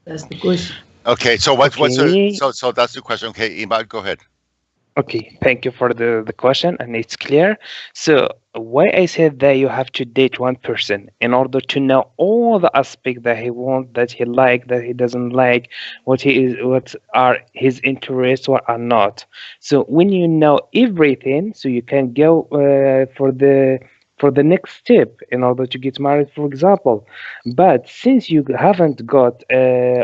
E: That's the question.
A: Okay, so what's
I: Okay.
A: so that's the question. Okay, Imad, go ahead.
I: Okay, thank you for the question, and it's clear. So, why I said that you have to date one person in order to know all the aspects that he wants, that he like, that he doesn't like, what he is, what are his interests, what are not. So, when you know everything, so you can go for the next step in order to get married, for example. But since you haven't got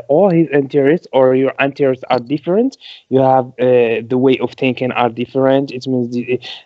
I: all his interests, or your interests are different, you have the way of thinking are different. It means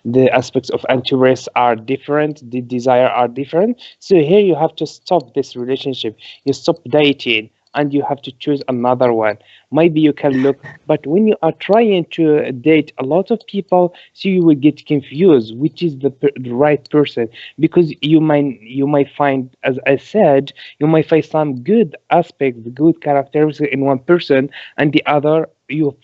I: the aspects of interest are different, the desire are different. So here you have to stop this relationship, you stop dating, and you have to choose another one. Maybe you can look, but when you are trying to date a lot of people, so you will get confused which is the right person, because you might find, as I said, you might find some good aspects, good characteristics in one person, and the other you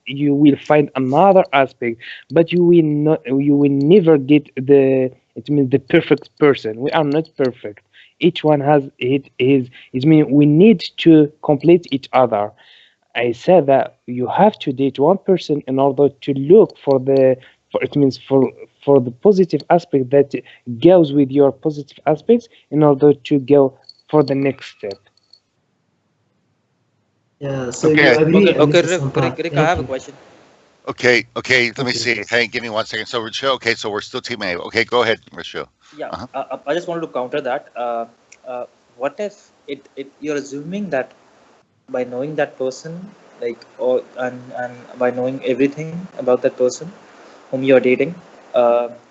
I: will find another aspect, but you will never get it means the perfect person. We are not perfect. Each one has it means we need to complete each other. I said that you have to date one person in order to look for it means for the positive aspect that goes with your positive aspects in order to go for the next step.
E: Yeah, so you
A: Okay,
E: agree
J: Okay,
E: with
J: okay,
E: some part.
J: Rick, I
E: Thank
J: have a
E: you.
J: question.
A: okay. Let me
I: Okay.
A: see. Hey, give me 1 second. So Rachel, okay, so we're still team A. Okay, go ahead, Rachel.
J: Yeah,
A: Uh-huh.
J: I just wanted to counter that. What if you're assuming that by knowing that person, like, or and by knowing everything about that person whom you're dating,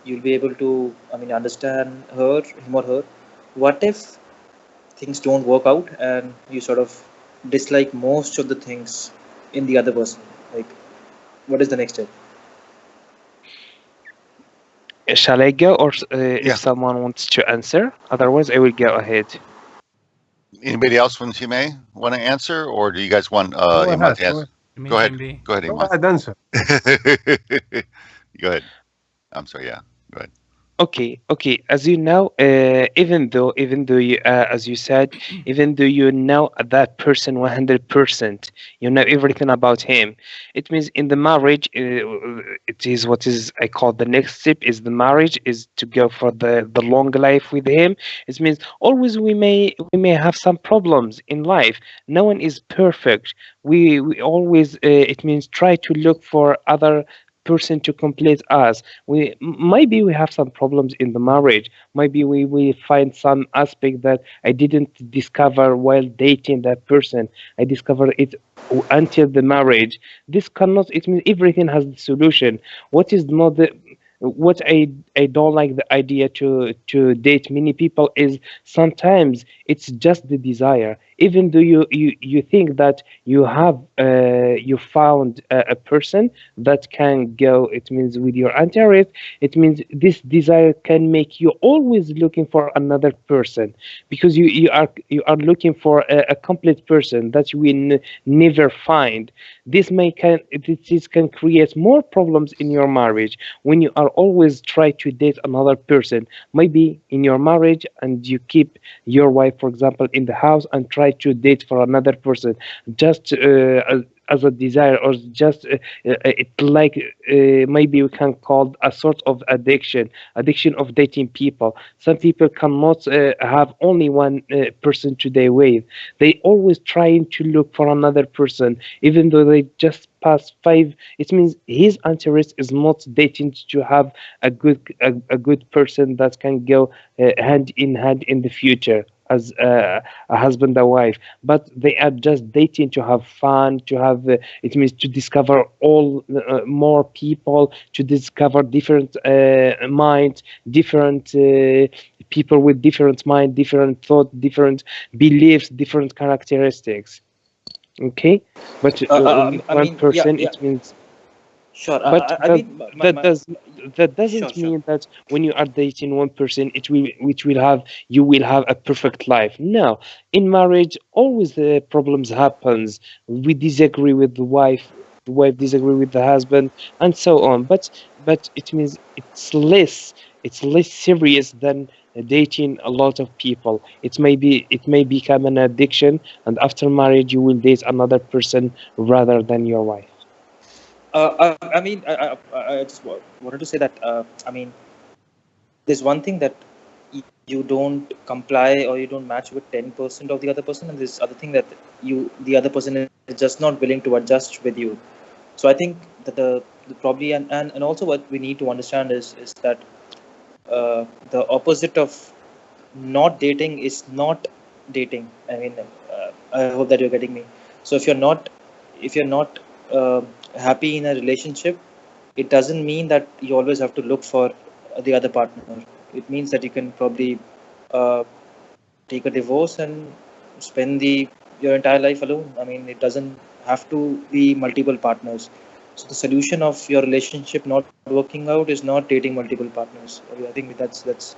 J: you'll be able to, I mean, understand him or her. What if things don't work out and you sort of dislike most of the things in the other person? Like, what is the next step?
I: Shall I go, or if
A: Yeah.
I: someone wants to answer? Otherwise, I will go ahead.
A: Anybody else from team A want to answer, or do you guys want
D: Go
A: Imad
D: ahead.
A: to answer?
C: You mean
A: Go ahead.
C: team B?
A: Go ahead,
D: Go
A: Imad.
D: ahead, answer.
A: Go ahead. I'm sorry. Yeah. Go ahead.
I: Okay. As you know, even though you, as you said, even though you know that person 100%, you know everything about him. It means in the marriage, it is what is I call the next step is the marriage is to go for the long life with him. It means always we may have some problems in life. No one is perfect. We always it means try to look for other person to complete us. Maybe we have some problems in the marriage. Maybe we find some aspect that I didn't discover while dating that person. I discovered it until the marriage. This cannot, it means everything has the solution. What is not the what I don't like the idea to date many people is sometimes it's just the desire. Even though you think that you found a person that can go, it means with your interest, it means this desire can make you always looking for another person, because you are looking for a complete person that you will never find. This can create more problems in your marriage when you are always try to date another person, maybe in your marriage, and you keep your wife, for example, in the house and try to date for another person, just as a desire, or just it like maybe we can call a sort of addiction of dating people. Some people cannot have only one person to date with. They always trying to look for another person, even though they just pass five. It means his interest is not dating to have a good person that can go hand in hand in the future as a husband and wife, but they are just dating to have fun, to have it means to discover all more people, to discover different minds, different people with different mind, different thought, different beliefs, different characteristics. Okay, but with
J: I
I: one
J: mean, yeah,
I: person,
J: yeah,
I: it means.
J: sure.
I: But
J: I mean,
I: that does that
J: sure,
I: doesn't
J: sure.
I: mean that when you are dating one person, you will have a perfect life. No, in marriage, always the problems happens. We disagree with the wife disagree with the husband, and so on. But it means it's less serious dating a lot of people. It may become an addiction, and after marriage, you will date another person rather than your wife.
J: I just wanted to say that I mean, there's one thing that you don't comply or you don't match with 10% of the other person, and there's other thing that the other person is just not willing to adjust with you. So I think that the probably and also what we need to understand is that the opposite of not dating is not dating. I mean, I hope that you're getting me. So if you're not happy in a relationship, it doesn't mean that you always have to look for the other partner. It means that you can probably uh, take a divorce and spend the your entire life alone. I mean, it doesn't have to be multiple partners. So the solution of your relationship not working out is not dating multiple partners. I think that's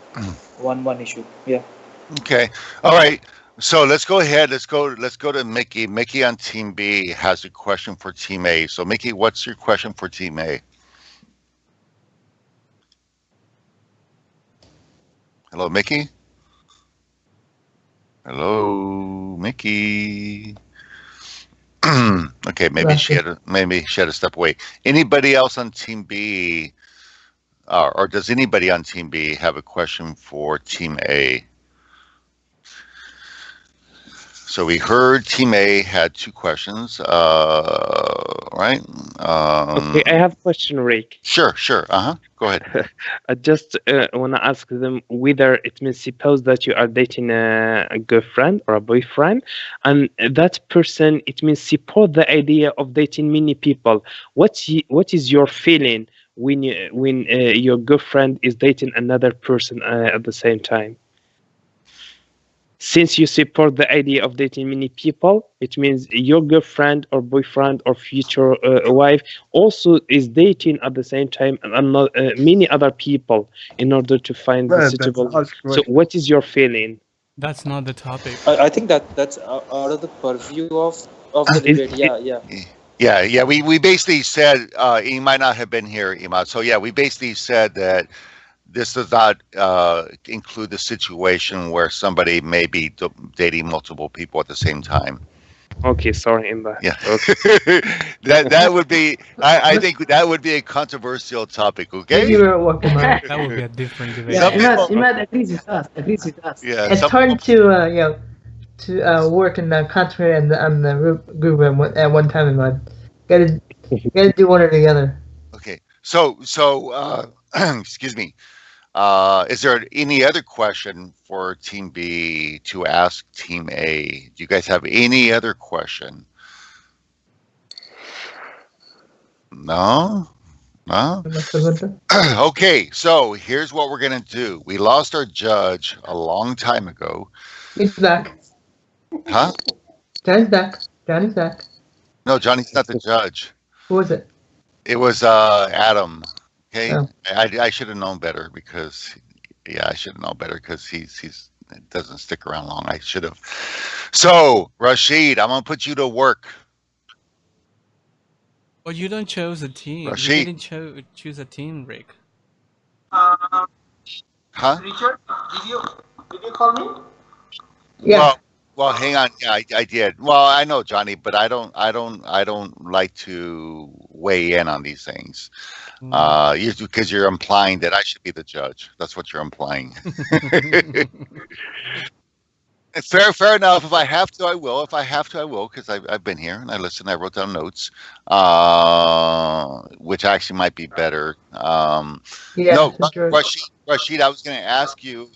J: one issue. Yeah.
A: Okay. All right. So let's go ahead. Let's go to Mickey. Mickey on Team B has a question for Team A. So Mickey, what's your question for Team A? Hello, Mickey. Hello, Mickey. Okay, maybe she had to step away. Anybody else on Team B, or does anybody on Team B have a question for Team A? So we heard Team A had two questions, right?
I: Okay, I have a question, Rick.
A: Sure. Go ahead.
I: I just want to ask them whether it means suppose that you are dating a girlfriend or a boyfriend, and that person, it means support the idea of dating many people. What is your feeling when your girlfriend is dating another person at the same time? Since you support the idea of dating many people, it means your girlfriend or boyfriend or future wife also is dating at the same time and many other people in order to find the suitable. So, what is your feeling?
C: That's not the topic.
J: I think that's out of the purview of the debate.
A: Yeah. We basically said he might not have been here, Imad. So yeah, we basically said that this does not include the situation where somebody may be dating multiple people at the same time.
I: Okay, sorry, Imad.
A: Yeah,
I: okay.
A: that would be. I think that would be a controversial topic. Okay,
K: you were welcome.
C: That would be a different debate.
E: Yeah, Imad agrees with us.
A: Yeah,
K: it's hard to work in the country and on the group at one time. Imad, gotta do one or the other.
A: Okay, so excuse me. Is there any other question for Team B to ask Team A? Do you guys have any other question? No? Okay, so here's what we're going to do. We lost our judge a long time ago.
K: He's back.
A: Huh?
K: Johnny's back.
A: No, Johnny's not the judge.
K: Who was it?
A: It was Adam. Okay,
K: oh.
A: I should have known better because, I should have known better because he's doesn't stick around long. I should have. So Rashid, I'm gonna put you to work.
C: Well, you don't choose a team.
A: Rashid.
C: You didn't choose a team, Rick.
A: Huh?
H: Richard, did you call me?
K: Yeah.
A: Well, hang on. Yeah, I did. Well, I know Johnny, but I don't like to weigh in on these things. Because you're implying that I should be the judge. That's what you're implying. Fair enough. If I have to, I will. If I have to, I will. Because I've been here and I listened. I wrote down notes, which actually might be better. No, Rashid, I was going to ask you,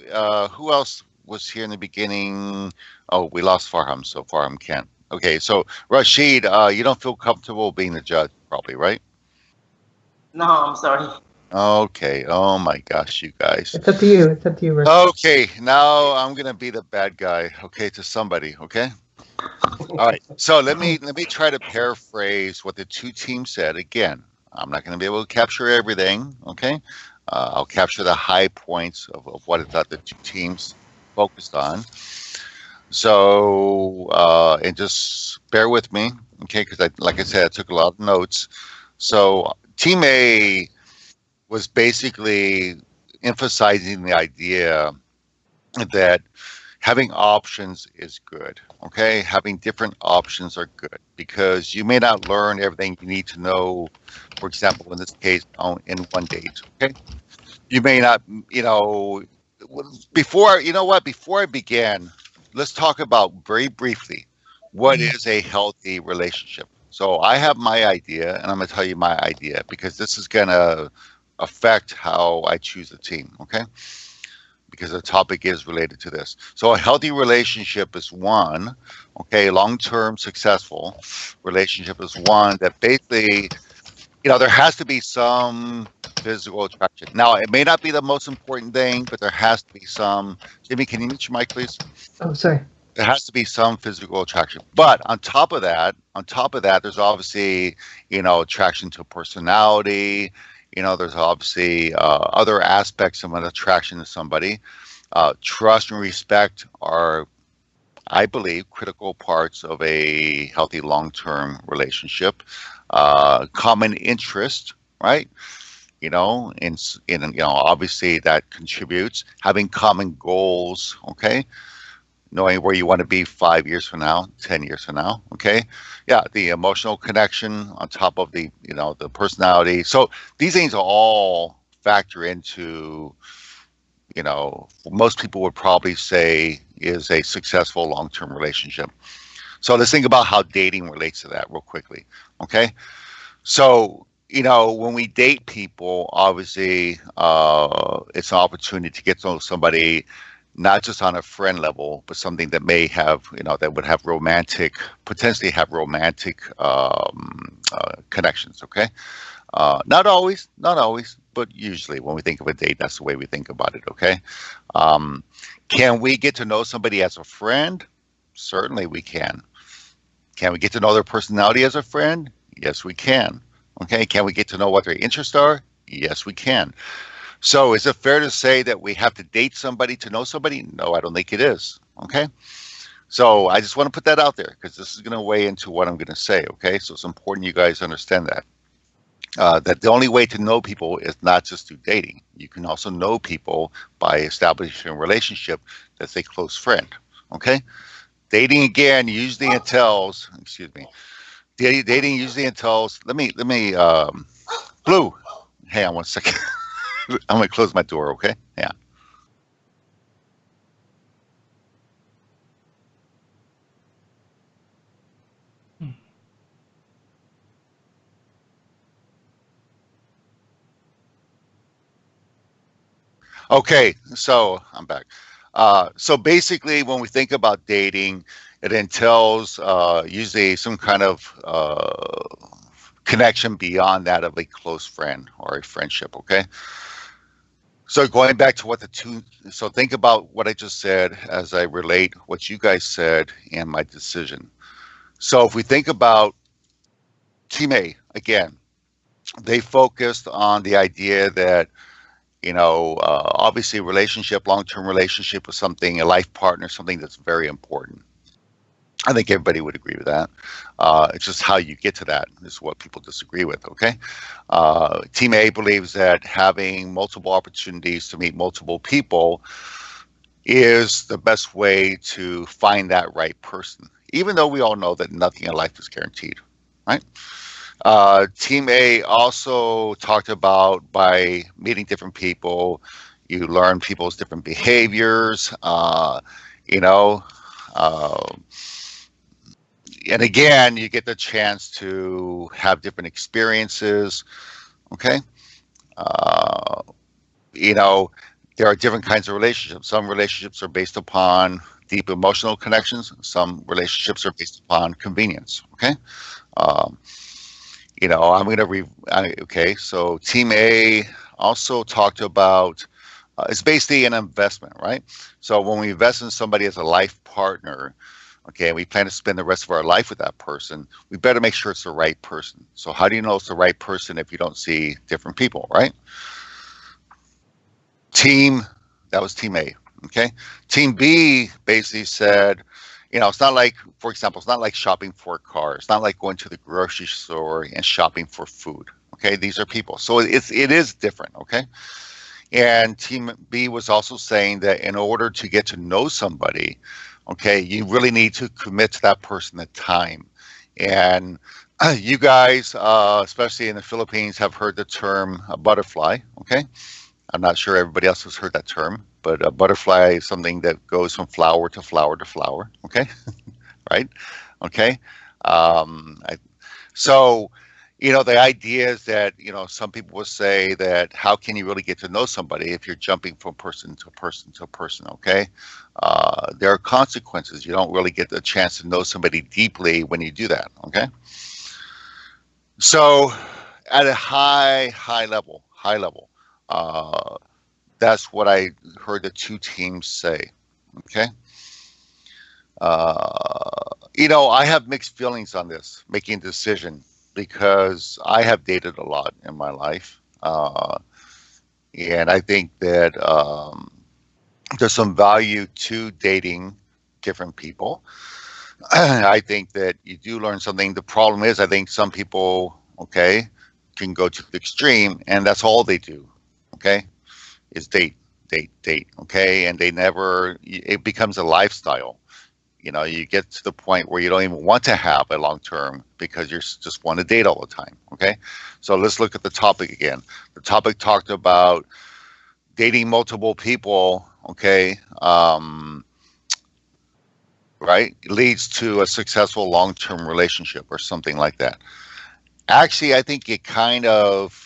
A: who else was here in the beginning? Oh, we lost Farham, so Farham can't. Okay, so Rashid, you don't feel comfortable being the judge, probably, right?
H: No, I'm sorry.
A: Okay. Oh my gosh, you guys.
K: It's up to you. Rick.
A: Okay, now I'm gonna be the bad guy. Okay, to somebody. Okay. All right. So let me try to paraphrase what the two teams said. Again, I'm not gonna be able to capture everything. Okay. I'll capture the high points of what I thought the two teams focused on. So and just bear with me, okay? Because like I said, I took a lot of notes. So Team A was basically emphasizing the idea that having options is good. Okay, having different options are good because you may not learn everything you need to know. For example, in this case, in one date. Okay, you may not, you know, before you know what. Before I begin, let's talk about very briefly what is a healthy relationship. So I have my idea, and I'm going to tell you my idea because this is going to affect how I choose a team. Okay, because the topic is related to this. So a healthy relationship is one, okay, long-term successful relationship is one that basically, you know, there has to be some physical attraction. Now, it may not be the most important thing, but there has to be some. Jimmy, can you mute your mic, please?
K: Oh, sorry.
A: There has to be some physical attraction. But on top of that, there's obviously, you know, attraction to personality. You know, there's obviously other aspects of an attraction to somebody. Trust and respect are, I believe, critical parts of a healthy long-term relationship. Common interest, right? You know, in you know, obviously that contributes. Having common goals, okay, knowing where you want to be 5 years from now, 10 years from now, okay, yeah, the emotional connection on top of the, you know, the personality. So these things all factor into, you know, most people would probably say is a successful long-term relationship. So let's think about how dating relates to that real quickly. Okay. So, you know, when we date people, obviously, it's an opportunity to get to know somebody, not just on a friend level, but something that may have, you know, that would have romantic, potentially have romantic connections. Okay. Not always, but usually when we think of a date, that's the way we think about it. Okay. Um, can we get to know somebody as a friend? Certainly we can. Can we get to know their personality as a friend? Yes, we can. Okay. Can we get to know what their interests are? Yes, we can. So is it fair to say that we have to date somebody to know somebody? No, I don't think it is. Okay. So I just want to put that out there because this is going to weigh into what I'm going to say. Okay. So it's important you guys understand that. That the only way to know people is not just through dating. You can also know people by establishing a relationship that's a close friend. Okay. Dating again usually entails, excuse me, dating usually entails, Blue, hang on one second. I'm going to close my door, okay? Yeah. Okay, so I'm back. So basically, when we think about dating, it entails usually some kind of connection beyond that of a close friend or a friendship, okay? So going back to what the two, so think about what I just said as I relate what you guys said and my decision. So if we think about Team A, again, they focused on the idea that, you know, obviously relationship, long-term relationship with something, a life partner, something that's very important. I think everybody would agree with that. It's just how you get to that is what people disagree with. Okay. Team A believes that having multiple opportunities to meet multiple people is the best way to find that right person, even though we all know that nothing in life is guaranteed, right? Team A also talked about by meeting different people, you learn people's different behaviors, you know, uh, and again, you get the chance to have different experiences. Okay. Uh, you know, there are different kinds of relationships. Some relationships are based upon deep emotional connections. Some relationships are based upon convenience. Okay. Um, you know, I'm going to okay. So Team A also talked about it's basically an investment, right? So when we invest in somebody as a life partner, okay, and we plan to spend the rest of our life with that person, we better make sure it's the right person. So how do you know it's the right person if you don't see different people, right? That was Team A, okay? Team B basically said, you know, it's not like, for example, it's not like shopping for a car. It's not like going to the grocery store and shopping for food, okay? These are people. So it is different, okay? And Team B was also saying that in order to get to know somebody, okay, you really need to commit to that person the time. And you guys, especially in the Philippines, have heard the term a butterfly, okay? I'm not sure everybody else has heard that term, but a butterfly is something that goes from flower to flower to flower, okay? Right? Okay. I, so, the idea is that, some people will say that how can you really get to know somebody if you're jumping from person to person to person, okay? There are consequences. You don't really get the chance to know somebody deeply when you do that, okay? So, at a high level, that's what I heard the two teams say, okay? I have mixed feelings on this, making a decision, because I have dated a lot in my life. And I think that there's some value to dating different people. I think that you do learn something. The problem is, I think some people, okay, can go to the extreme, and that's all they do, okay, is date, okay, and they never, it becomes a lifestyle. You get to the point where you don't even want to have a long term because you just want to date all the time. Okay. So let's look at the topic again. The topic talked about dating multiple people. Okay. Right. Leads to a successful long term relationship or something like that. Actually, I think it kind of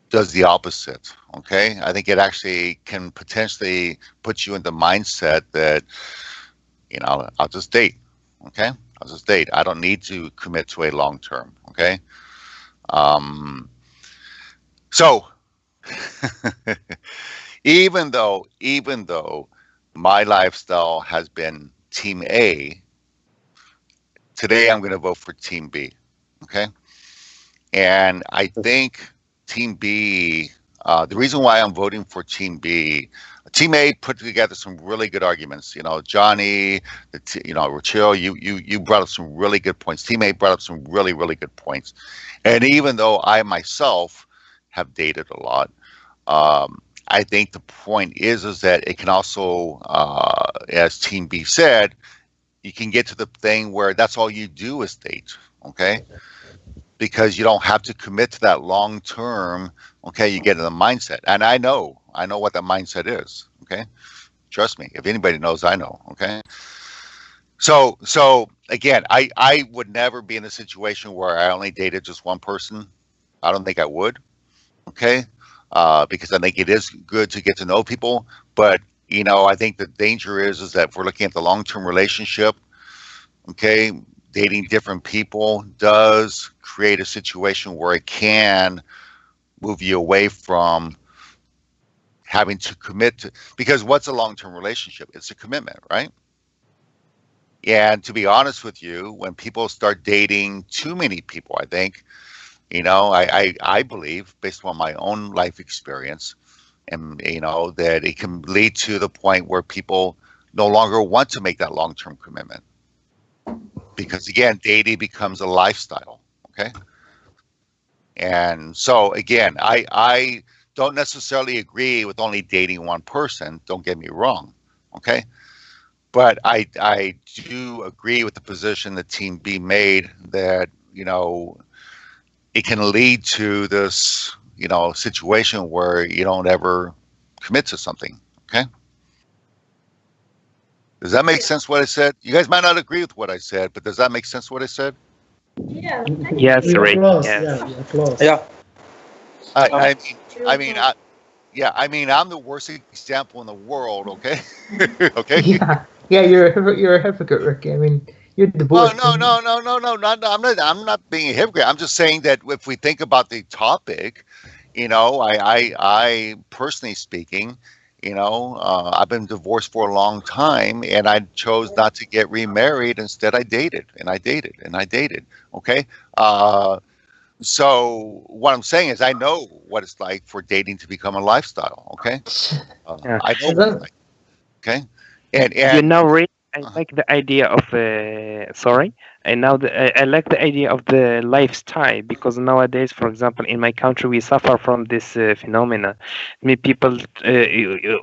A: does the opposite. Okay. I think it actually can potentially put you in the mindset that, I'll just date. Okay. I'll just date. I don't need to commit to a long term. Okay. So even though my lifestyle has been team A, today I'm going to vote for team B. Okay. And I think Team B, the reason why I'm voting for Team B, Team A put together some really good arguments. Johnny, Rachel, you brought up some really good points. Team A brought up some really, really good points. And even though I myself have dated a lot, I think the point is that it can also, as Team B said, you can get to the thing where that's all you do is date. Okay. Because you don't have to commit to that long term. Okay, you get in the mindset, and I know what that mindset is. Okay, trust me. If anybody knows, I know. Okay, so again, I would never be in a situation where I only dated just one person. I don't think I would. Okay, because I think it is good to get to know people, but I think the danger is that if we're looking at the long term relationship, okay, dating different people does create a situation where it can move you away from having to commit to, because what's a long-term relationship? It's a commitment, right? And to be honest with you, when people start dating too many people, I think, I believe, based on my own life experience, and that it can lead to the point where people no longer want to make that long-term commitment. Because again, dating becomes a lifestyle. Okay. And so again, I don't necessarily agree with only dating one person. Don't get me wrong. Okay. But I do agree with the position that Team B made that, it can lead to this, situation where you don't ever commit to something. Okay. Does that make sense what I said? You guys might not agree with what I said, but does that make sense what I said?
G: Yeah.
I: Yes,
E: We are
I: Rick.
E: close.
I: Yes.
E: Yeah, we are close.
J: Yeah.
A: I mean, I'm the worst example in the world. Okay. Okay.
K: Yeah, you're a hypocrite, Rick. I mean, you're divorced.
A: No. I'm not being a hypocrite. I'm just saying that if we think about the topic, I personally speaking, I've been divorced for a long time, and I chose not to get remarried. Instead, I dated, and I dated, and I dated. Okay. So what I'm saying is, I know what it's like for dating to become a lifestyle. Okay.
I: Yeah.
A: I know what it's like. Okay. And
I: Rick, I like the idea of sorry. And now I like the idea of the lifestyle, because nowadays, for example, in my country, we suffer from this phenomena. I mean, people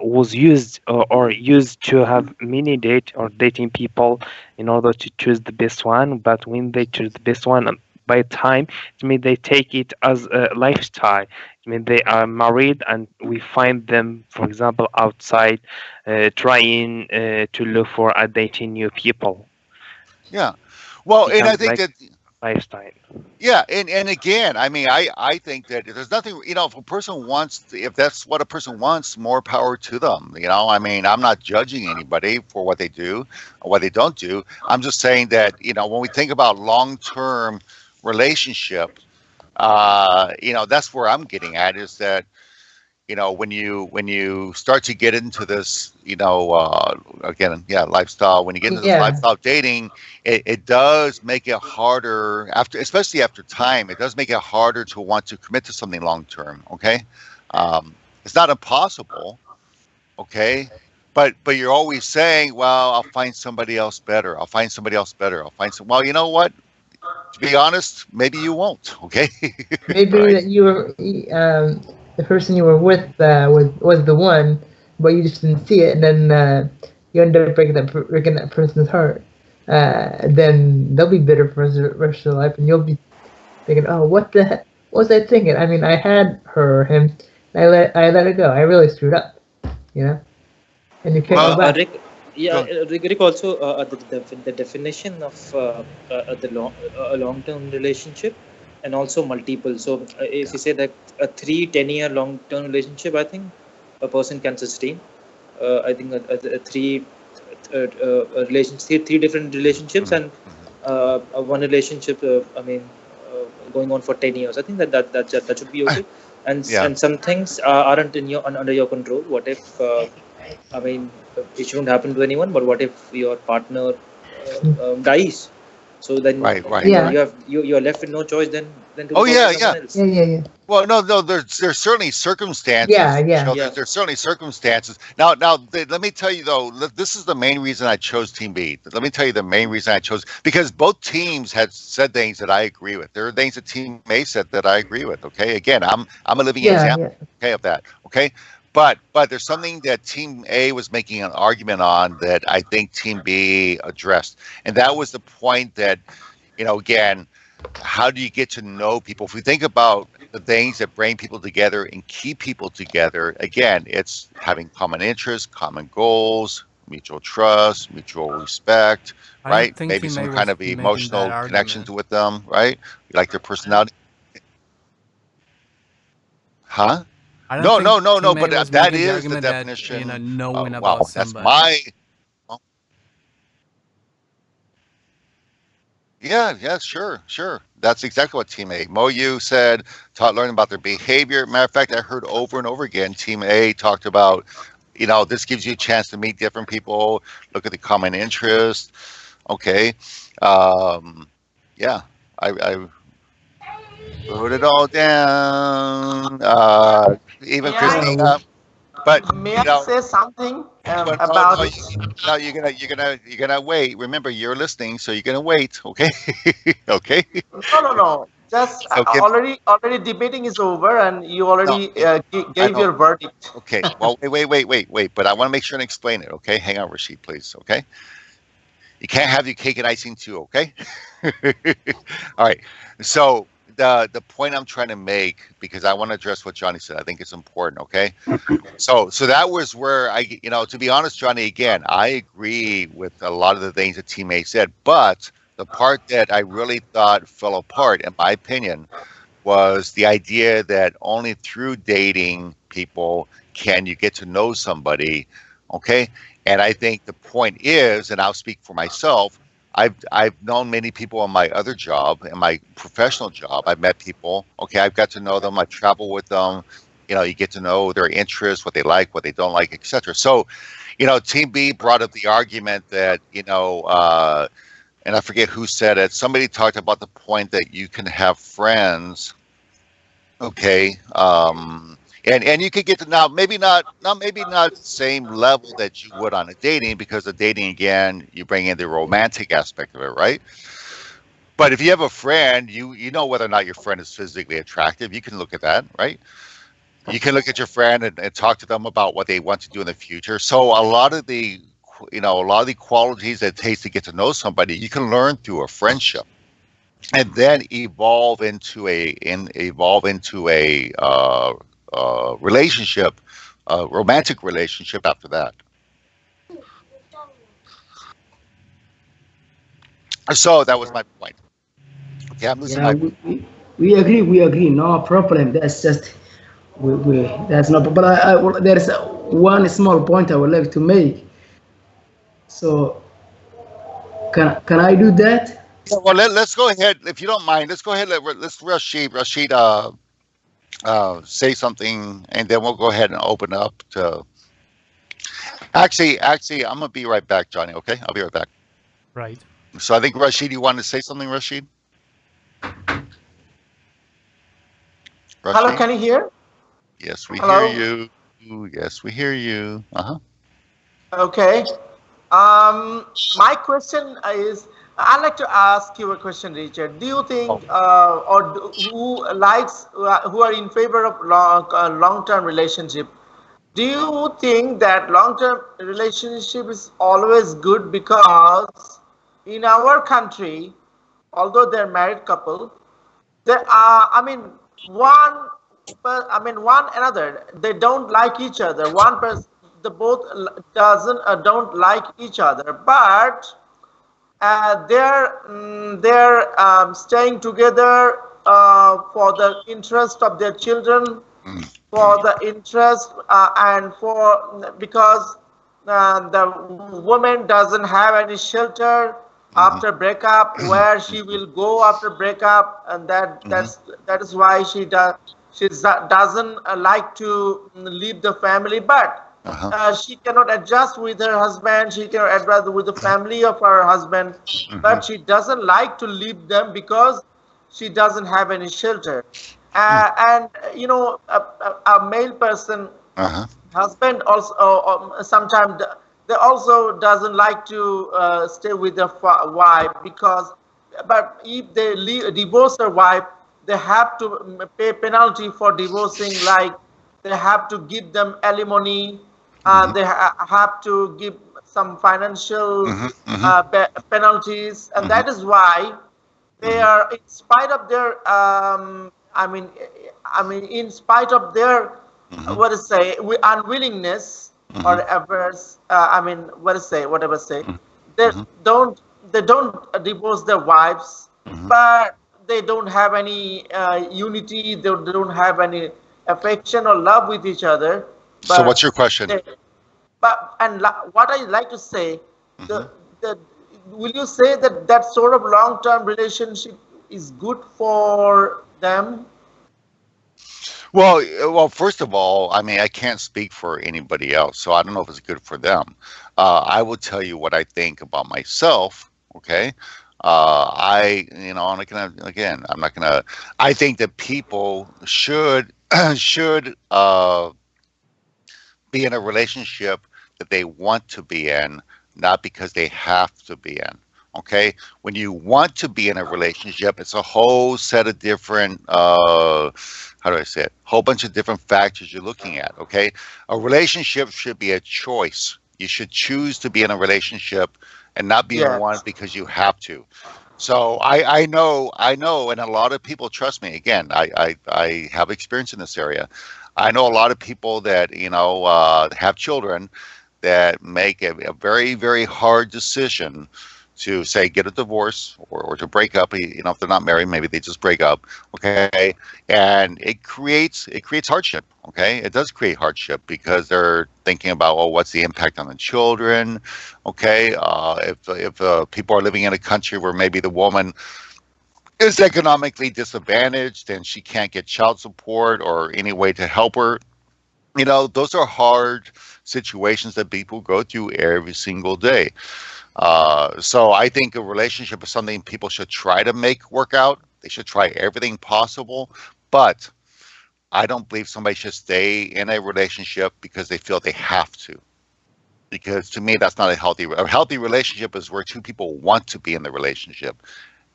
I: was used or used to have mini date or dating people in order to choose the best one. But when they choose the best one, by time, it means they take it as a lifestyle. I mean, they are married, and we find them, for example, outside, trying to look for dating new people.
A: Yeah. Well, and I
I: Becomes
A: think
I: like
A: that
I: lifestyle.
A: yeah, and again, I mean, I think that there's nothing, if a person wants, if that's what a person wants, more power to them. I mean, I'm not judging anybody for what they do or what they don't do. I'm just saying that, when we think about long-term relationships, that's where I'm getting at is that when you start to get into this, again, yeah, lifestyle. When you get into this
K: Yeah.
A: lifestyle dating, it does make it harder especially after time. It does make it harder to want to commit to something long term. Okay, it's not impossible. Okay, but you're always saying, well, I'll find somebody else better. I'll find somebody else better. I'll find some. Well, you know what? To be honest, maybe you won't. Okay,
K: Maybe
A: right?
K: that you were the person you were with was the one, but you just didn't see it, and then you end up breaking that person's heart. Then they'll be bitter for the rest of their life, and you'll be thinking, "Oh, what was I thinking? I mean, I had her or him, and I let it go. I really screwed up, you know." And you can't go
A: Well,
K: back.
J: Rick, yeah,
A: go.
J: Rick also the definition of a long-term relationship and also multiple. So if you say that a 3-10 year long-term relationship, I think a person can sustain. I think a three different relationships
A: Mhm,
J: and
A: mhm.
J: one relationship. I mean, going on for 10 years. I think that should be okay.
A: Yeah.
J: And some things aren't in under your control. What if? I mean, it shouldn't happen to anyone. But what if your partner dies? So then
A: Right. Right.
K: Yeah,
J: you're left with no choice than to
A: Oh
J: look out for
A: yeah. Yeah.
J: someone else.
K: yeah.
A: Well, no. There's certainly circumstances.
K: Yeah.
J: Yeah.
A: There's certainly circumstances. Now, let me tell you though. This is the main reason I chose Team B. Let me tell you the main reason I chose because both teams had said things that I agree with. There are things that Team A said that I agree with. Okay, again, I'm a living
K: Yeah,
A: example.
K: yeah.
A: Okay, of that. Okay, but there's something that Team A was making an argument on that I think Team B addressed, and that was the point that again, how do you get to know people? If we think about the things that bring people together and keep people together, again, it's having common interests, common goals, mutual trust, mutual respect,
C: I don't
A: right?
C: think
A: Maybe
C: Team
A: some
C: A
A: kind
C: was
A: of
C: making that
A: emotional connections
C: argument.
A: with them, right? You like their personality, huh?
C: I don't
A: No,
C: think
A: no, no, no.
C: Team A
A: But
C: was
A: that
C: making the
A: is the
C: argument that,
A: definition.
C: knowing
A: Wow,
C: about
A: that's
C: somebody.
A: my. Yeah, yeah, sure, sure. That's exactly what Team A. Moyu said, taught learning about their behavior. Matter of fact, I heard over and over again, Team A talked about, this gives you a chance to meet different people, look at the common interest. Okay. Um, yeah, I wrote it all down. Even
H: May I
K: Wow.
A: Christina, but
H: may
A: you
H: I
A: know,
H: say something
A: but no,
H: about
A: no,
H: it?
A: no, you're gonna wait. Remember, you're listening, so you're gonna wait. Okay, okay.
H: No, no, no. Just
A: So give
H: already debating is over, and you
A: no,
H: already
A: I
H: gave
A: know.
H: your verdict.
A: Okay. Well, wait. But I want to make sure and explain it. Okay. Hang on, Rashid, please. Okay. You can't have your cake and icing too. Okay. All right. So the point I'm trying to make, because I want to address what Johnny said, I think it's important. Okay. So that was where to be honest, Johnny, again, I agree with a lot of the things that teammates said, but the part that I really thought fell apart, in my opinion, was the idea that only through dating people can you get to know somebody. Okay. And I think the point is, and I'll speak for myself, I've known many people in my other job, in my professional job. I've met people. Okay, I've got to know them. I travel with them. You get to know their interests, what they like, what they don't like, etc. So, Team B brought up the argument that and I forget who said it. Somebody talked about the point that you can have friends. Okay. And you could get to now maybe not the same level that you would on a dating, because the dating again, you bring in the romantic aspect of it, right? But if you have a friend, you know whether or not your friend is physically attractive. You can look at that, right? You can look at your friend and talk to them about what they want to do in the future. So a lot of the a lot of the qualities that it takes to get to know somebody, you can learn through a friendship, and then evolve into a relationship, a romantic relationship after that. So that was my point. Okay, I'm losing
E: Yeah,
A: my.
E: we agree, no problem. That's just that's not. But there's one small point I would like to make. So can I do that?
A: Yeah, well, let's go ahead. If you don't mind, let's go ahead. Let's Rashid, say something, and then we'll go ahead and open up to. Actually, I'm gonna be right back, Johnny. Okay, I'll be right back.
C: Right.
A: So I think Rashid, you wanted to say something, Rashid?
H: Hello,
A: Rashid?
H: can you hear?
A: Yes, we hear
H: Hello.
A: you. Yes, we hear you. Uh-huh.
H: Okay. My question is, I'd like to ask you a question, Richard. Do you
A: Oh.
H: think, who likes, who are in favor of long-term relationship? Do you think that long-term relationship is always good? Because in our country, although they're married couple, there are, I mean, one, one another, they don't like each other. One person, the both doesn't don't like each other, but they're staying together for the interest of their children, for the interest and for because the woman doesn't have any shelter
A: Mm-hmm.
H: after breakup, where she will go after breakup, and
A: Mm-hmm.
H: that is why doesn't like to leave the family, but
A: Uh-huh.
H: she cannot adjust with her husband, she cannot adjust with the family of her husband,
A: Mm-hmm.
H: but she doesn't like to leave them because she doesn't have any shelter. And a male person,
A: Uh-huh.
H: husband also sometimes they also doesn't like to stay with their wife, because but if they divorce their wife, they have to pay penalty for divorcing, like they have to give them alimony,
A: Mm-hmm.
H: they have to give some financial
A: Mm-hmm. Mm-hmm.
H: penalties, and
A: Mm-hmm.
H: that is why they
A: Mm-hmm.
H: are, in spite of their in spite of their
A: Mm-hmm.
H: what to say, unwillingness or
A: Mm-hmm.
H: averse, what to say, whatever say, they
A: Mm-hmm.
H: don't they don't divorce their wives,
A: Mm-hmm.
H: but they don't have any unity, they don't have any affection or love with each other,
A: So what's
H: but
A: your question?
H: they, what I like to say,
A: Mm-hmm.
H: the will you say that that sort of long-term relationship is good for them?
A: Well, first of all, I mean, I can't speak for anybody else, so I don't know if it's good for them. I will tell you what I think about myself. Okay, I'm not gonna again. I'm not gonna. I think that people should should be in a relationship that they want to be in, not because they have to be in. Okay, when you want to be in a relationship, it's a whole set of different how do I say it? Whole bunch of different factors you're looking at. Okay, a relationship should be a choice. You should choose to be in a relationship and not be in
H: Yeah.
A: one because you have to. So I know, and a lot of people trust me. Again, I have experience in this area. I know a lot of people that have children that make a very very hard decision to say get a divorce or to break up. If they're not married, maybe they just break up. Okay, and it creates hardship. Okay, it does create hardship because they're thinking about, oh, what's the impact on the children? Okay, if people are living in a country where maybe the woman is economically disadvantaged and she can't get child support or any way to help her, those are hard situations that people go through every single day. So I think a relationship is something people should try to make work out. They should try everything possible, but I don't believe somebody should stay in a relationship because they feel they have to. Because to me, that's not a healthy relationship is where two people want to be in the relationship.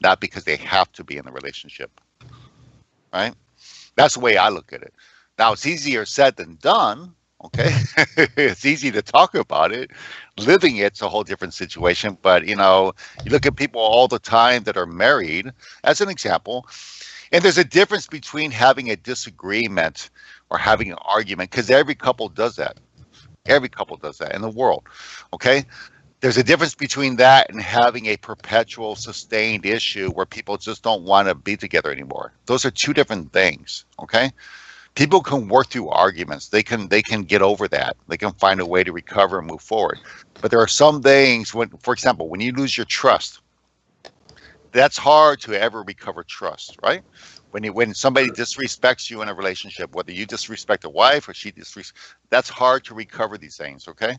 A: not because they have to be in a relationship, right? That's the way I look at it. Now, it's easier said than done. Okay, it's easy to talk about it. Living it's a whole different situation. But you look at people all the time that are married, as an example, and there's a difference between having a disagreement or having an argument, because every couple does that. Every couple does that in the world. Okay, there's a difference between that and having a perpetual sustained issue where people just don't want to be together anymore. Those are two different things. Okay, people can work through arguments. They can get over that. They can find a way to recover and move forward. But there are some things when, for example, when you lose your trust, that's hard to ever recover trust, right? When somebody disrespects you in a relationship, whether you disrespect a wife or she that's hard to recover these things. Okay,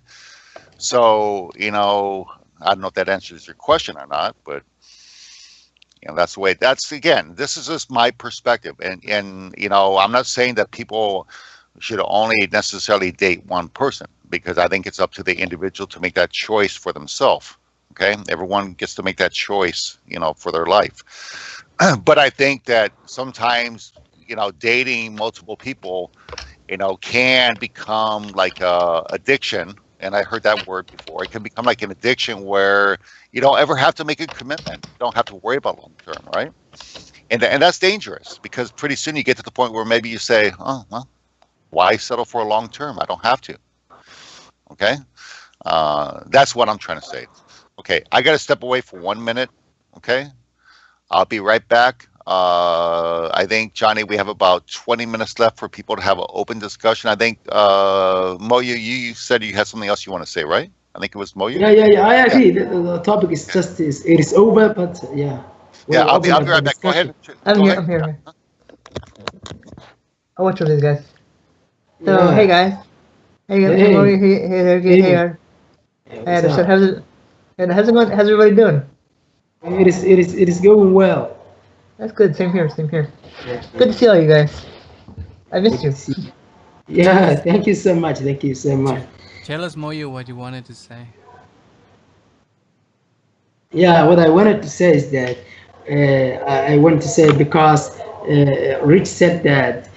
A: so I don't know if that answers your question or not, but that's the way. Again, this is just my perspective, and I'm not saying that people should only necessarily date one person, because I think it's up to the individual to make that choice for themselves. Okay, everyone gets to make that choice, for their life. But I think that sometimes, dating multiple people, can become like a addiction. And I heard that word before. It can become like an addiction where you don't ever have to make a commitment. You don't have to worry about long term, right? And that's dangerous, because pretty soon you get to the point where maybe you say, oh, well, why settle for a long term? I don't have to. Okay? That's what I'm trying to say. Okay, I got to step away for 1 minute. Okay? I'll be right back. I think, Johnny, we have about 20 minutes left for people to have an open discussion. I think, Moyo, you said you had something else you want to say, right? I think it was Moyo.
E: Yeah. I agree. The topic is just it is over, but yeah.
A: Yeah, I'll be right back. Go ahead.
K: I'm here. I'll watch all these guys. So, hey guys. Hey Moyo, hey. Anderson, how's it going? How's everybody doing?
E: It is going well.
K: That's good. Same here. Yeah. Good to see all you guys. I missed you.
E: Yeah, thank you so much.
C: Tell us, Moyo, what you wanted to say.
E: Yeah, what I wanted to say is that I want to say, because Rich said that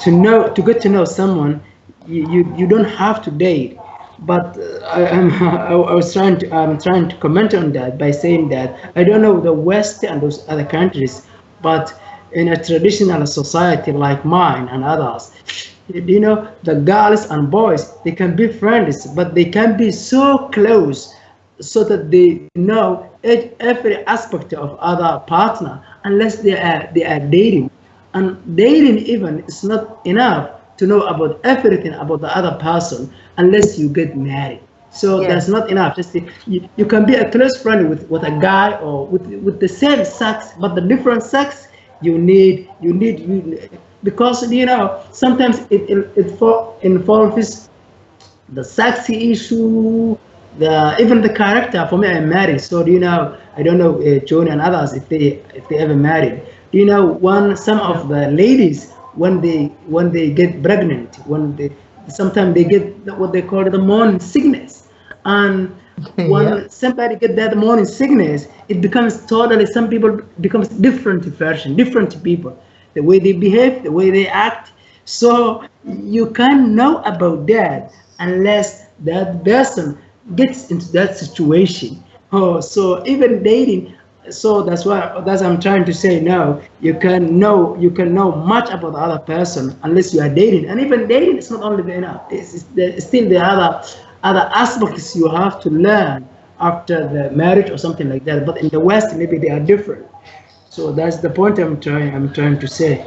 E: to get to know someone, you don't have to date. But I'm trying to comment on that by saying that I don't know the West and those other countries, but in a traditional society like mine and others, the girls and boys, they can be friends, but they can be so close so that they know every aspect of other partner, unless they are dating. And dating even is not enough to know about everything about the other person unless you get married. So that's not enough. Just you can be a close friend with a guy or with the same sex, but the different sex you need because sometimes it involves the sexy issue, even the character. For me, I'm married, so I don't know Johnny and others if they ever married. Some of the ladies, when they get pregnant, sometimes they get what they call the morning sickness, and when somebody get that morning sickness, it becomes totally, some people becomes different version, different people, the way they behave, the way they act. So you can't know about that unless that person gets into that situation. So even dating. So that's I'm trying to say now. You can know much about the other person unless you are dating, and even dating is not only enough. It's still the other aspects you have to learn after the marriage or something like that. But in the West, maybe they are different. So that's the point I'm trying to say.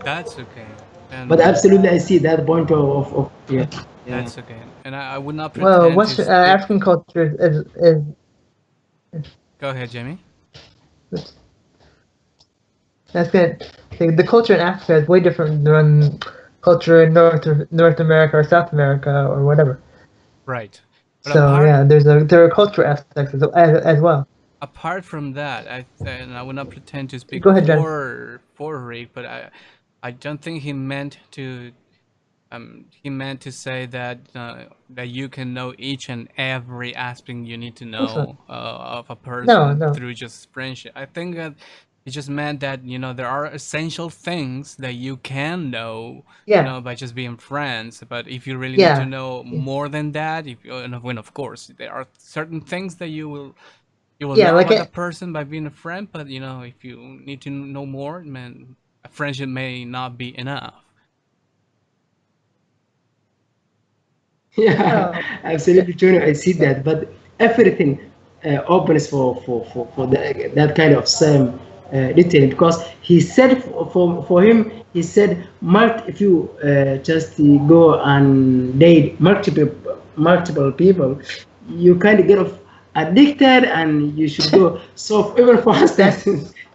C: That's okay.
E: But absolutely, I see that point of yeah.
C: That's okay, and I would not pretend.
K: Well, Western African culture is.
C: Go ahead, Jamie.
K: That's good. The culture in Africa is way different than culture in North America or South America or whatever.
C: Right. But
K: so there are cultural aspects as well.
C: Apart from that, I would not pretend to speak
K: Go ahead,
C: for Rick, but I don't think he meant to he meant to say that that you can know each and every aspect you need to
K: Also,
C: know of a
K: no,
C: person
K: no.
C: through just friendship. I think that it just meant that there are essential things that you can know,
K: Yeah,
C: by just being friends. But if you really need to
K: yeah,
C: know
K: yeah,
C: more than that, if you, and when of course there are certain things that you will
K: yeah.
C: know
K: Like
C: about a
K: a,
C: person by being a friend. But if you need to know more, man, a friendship may not be enough.
E: Yeah,
K: uh,
E: absolutely, Tony. I see that, but everything opens for that kind of same detail because he said for him he said if you just go and date multiple people, you kind of get addicted and you should go so even faster.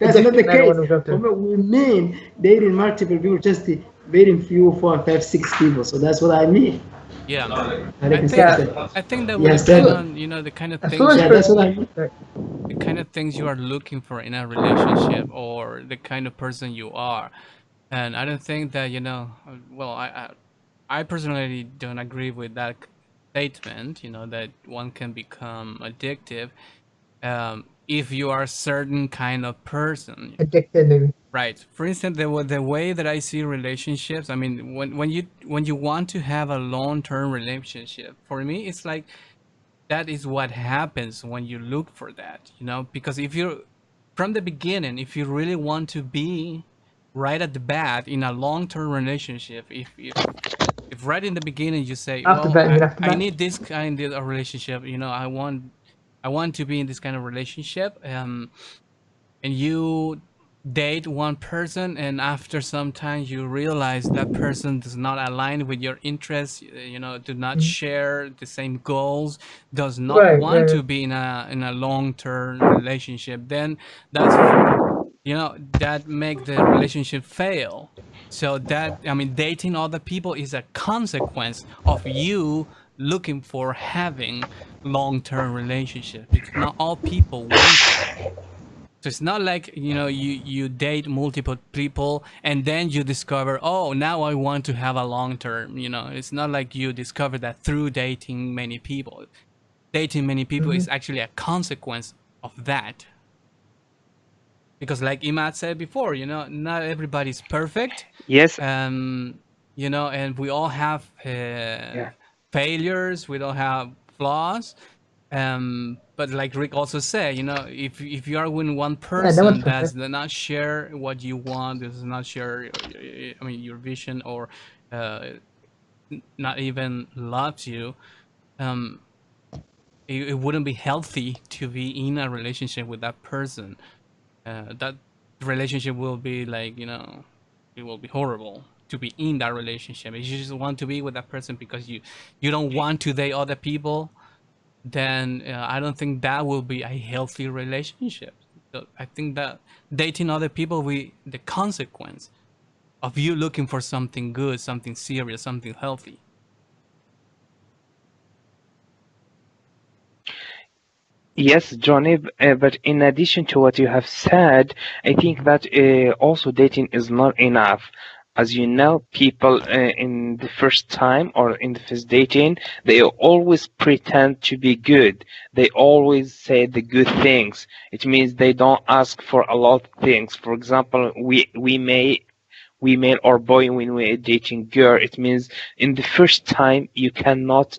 K: that's
E: That's not the
K: addiction I don't want
E: case.
K: to go
E: For
K: through.
E: me, we mean dating multiple people, just dating few, 4, 5, 6 people. So that's what I mean.
C: Yeah,
E: And
C: I
E: like I
C: think
K: Yeah,
E: said,
C: I think that will
E: yes,
C: depend
E: that,
C: on the kind of
K: a
C: things
K: foolish
E: yeah,
C: you
E: that's what
K: person.
E: I mean.
K: Right.
C: the kind of things you are looking for in a relationship, or the kind of person you are. And I don't think that well, I personally don't agree with that statement. That one can become addictive if you are a certain kind of person.
K: Addicted, maybe.
C: Right. For instance, the way that I see relationships, I mean, when you want to have a long-term relationship, for me, it's like that is what happens when you look for that, because if you from the beginning, if you really want to be right at the bat in a long-term relationship, if right in the beginning you say,
K: Off the
C: well,
K: bat, you
C: I,
K: mean off the
C: I
K: bat?
C: need this kind of relationship, I want to be in this kind of relationship, and you date one person, and after some time you realize that person does not align with your interests, do not
K: Mhm.
C: share the same goals, does not
K: Right,
C: want
K: right,
C: to be in a long-term relationship, then that's that make the relationship fail. So that, I mean, dating other people is a consequence of you looking for having long-term relationship, because not all people want that. So it's not like you date multiple people and then you discover, oh, now I want to have a long term. It's not like you discover that through dating many people. Dating many people
K: hmm
C: is actually a consequence of that. Because like Imad said before, not everybody's perfect.
I: Yes,
C: And we all have
I: yeah,
C: failures, we don't have flaws. But like Rick also said, if you are with one
K: Yeah, no one's
C: person that does
K: perfect.
C: not share what you want, does not share, I mean, your vision, or uh, not even loves you, um, it wouldn't be healthy to be in a relationship with that person. That relationship will be like, it will be horrible to be in that relationship. If you just want to be with that person because you don't want to date other people, then I don't think that will be a healthy relationship. So I think that dating other people will be the consequence of you looking for something good, something serious, something healthy.
I: yes, Johnny. But in addition to what you have said, I think that also dating is not enough. As you know, people in the first time or in the first dating, they always pretend to be good. They always say the good things. It means they don't ask for a lot of things. For example, we male or boy when we're dating girl, it means in the first time you cannot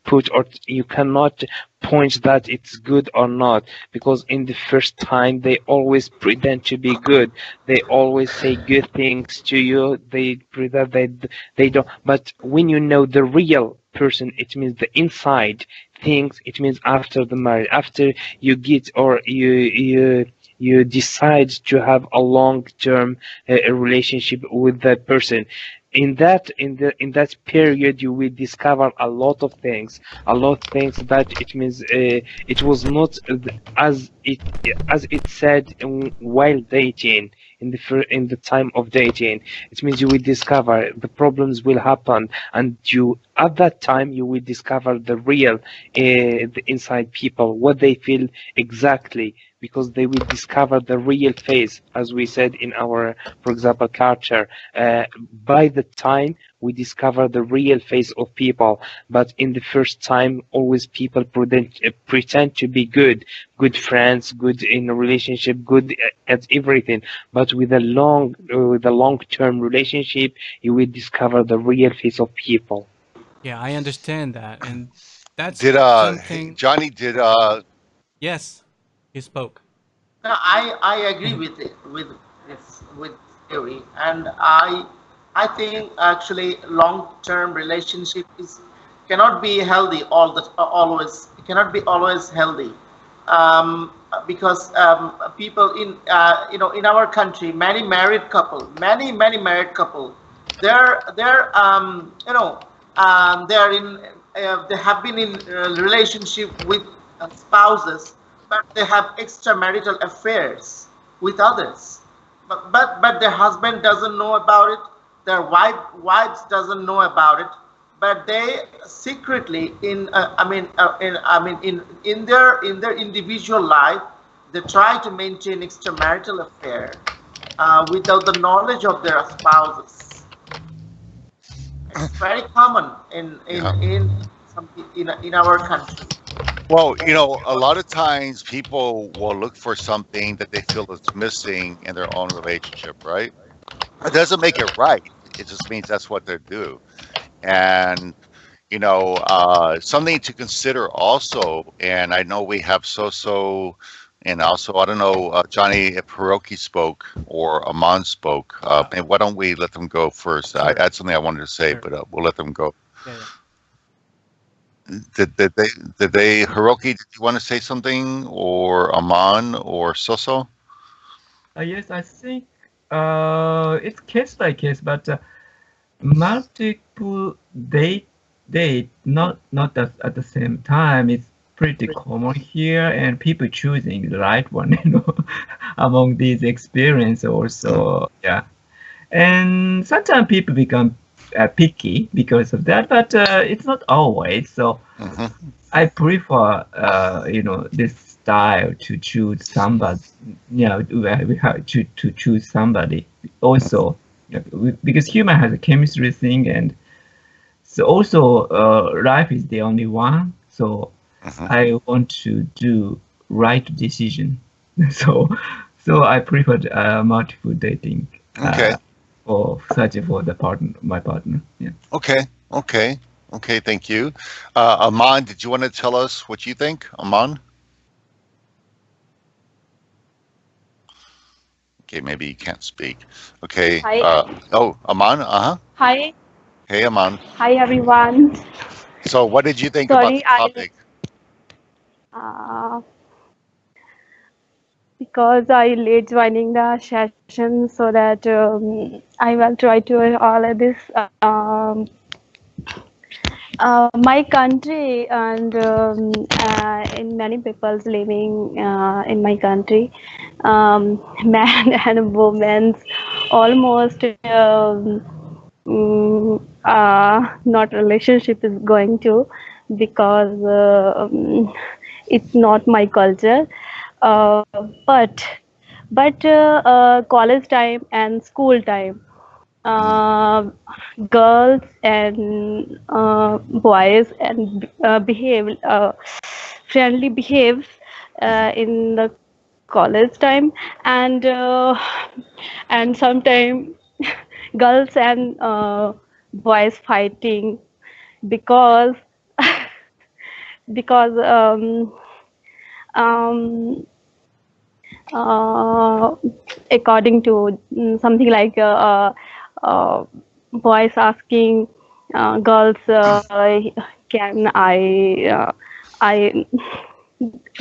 I: put or you cannot point that it's good or not, because in the first time they always pretend to be good. They always say good things to you. They pretend they don't. But when you know the real person, it means the inside things. It means after the marriage, after you get or you decide to have a long-term relationship with that person. In that period, you will discover a lot of things that it means it was not as it said while dating. in the time of dating. It means you will discover the problems will happen, and you at that time you will discover the real the inside people, what they feel exactly, because they will discover the real face, as we said in our, for example, culture. By the time we discover the real face of people, but in the first time, always people pretend to be good friends, good in a relationship, good at everything. But with a long-term relationship, you will discover the real face of people.
C: Yeah, I understand that, and that's
A: Did
C: something.
A: Johnny, did
C: Yes, he spoke.
H: No, I agree with it with theory, and I think actually long-term relationship is cannot be healthy always. It cannot be always healthy, because people in in our country, many married couple, they're in they have been in relationship with spouses, but they have extramarital affairs with others. But their husband doesn't know about it. Their wives doesn't know about it. But they secretly, in their individual life, they try to maintain extramarital affair without the knowledge of their spouses. It's very common
A: yeah.
H: in our country.
A: Well, a lot of times people will look for something that they feel is missing in their own relationship, right? It doesn't make it right. It just means that's what they do. And, something to consider also, and I know we have so, and also, I don't know, Johnny, if Hiroki spoke or Aman spoke. And why don't we let them go first? I
C: Sure.
A: had something I wanted to say,
C: Sure.
A: but we'll let them go.
C: Yeah.
A: Did they, Hiroki, did you want to say something, or Aman, or Soso?
N: Yes, I think it's case by case, but multiple date not at the same time. It's pretty common here, and people choosing the right one, among these experience also. Yeah, and sometimes people become picky because of that, but it's not always. So I prefer, this style to choose somebody. We have to choose somebody also, because human has a chemistry thing, and so also life is the only one. So I want to do right decision. So so I prefer multiple dating.
A: Okay.
N: For searching for my partner. Yeah.
A: Okay. Thank you. Aman, did you want to tell us what you think, Aman? Okay, maybe you can't speak. Okay.
O: Hi.
A: Aman.
O: Hi.
A: Hey, Aman.
O: Hi, everyone.
A: So, what did you think about
O: Sorry,
A: the topic?
O: uh, because I late joining the session, so that I will try to all of this. My country and in many people's living in my country, man and women almost not relationship is going to, because it's not my culture. uh, but college time and school time, uh, girls and boys and friendly behaves in the college time, and sometimes girls and boys fighting, because because um, uh, according to something like boys asking girls, can I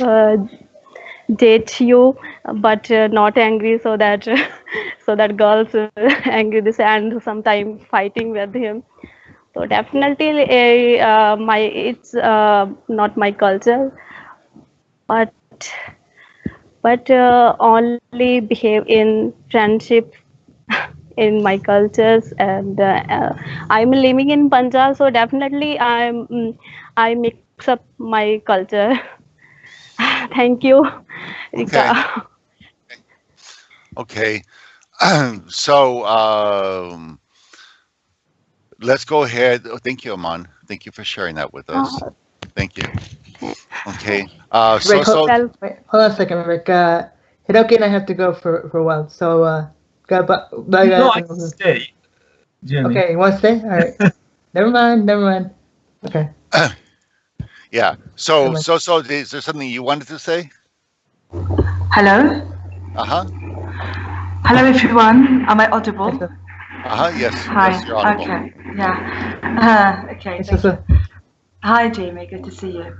O: uh, date you, but not angry, so that so that girls angry this and sometime fighting with him. So definitely it's not my culture, but but only behave in friendship in my cultures. And I'm living in Punjab, so definitely I mix up my culture. Thank you, Rika.
A: Okay. Okay. So let's go ahead. Oh, thank you, Aman. Thank you for sharing that with us. Thank you. Okay.
K: Rick,
O: Well,
K: hold on a second, Rick. Hiroki and I have to go for a while, so bye
N: No,
K: guys.
N: I can stay, Jimmy.
K: Okay, you want to stay? All right. Never mind. Okay.
A: Yeah. So,
K: Never mind.
A: is there something you wanted to say?
P: Hello?
A: Uh-huh.
P: Hello, everyone. Am I audible?
A: Uh-huh. Yes.
P: Hi.
A: Yes, you're audible.
P: Okay. Yeah. Okay.
K: It's
P: Thank
K: just
P: you. Hi, Jamie. Good to see you.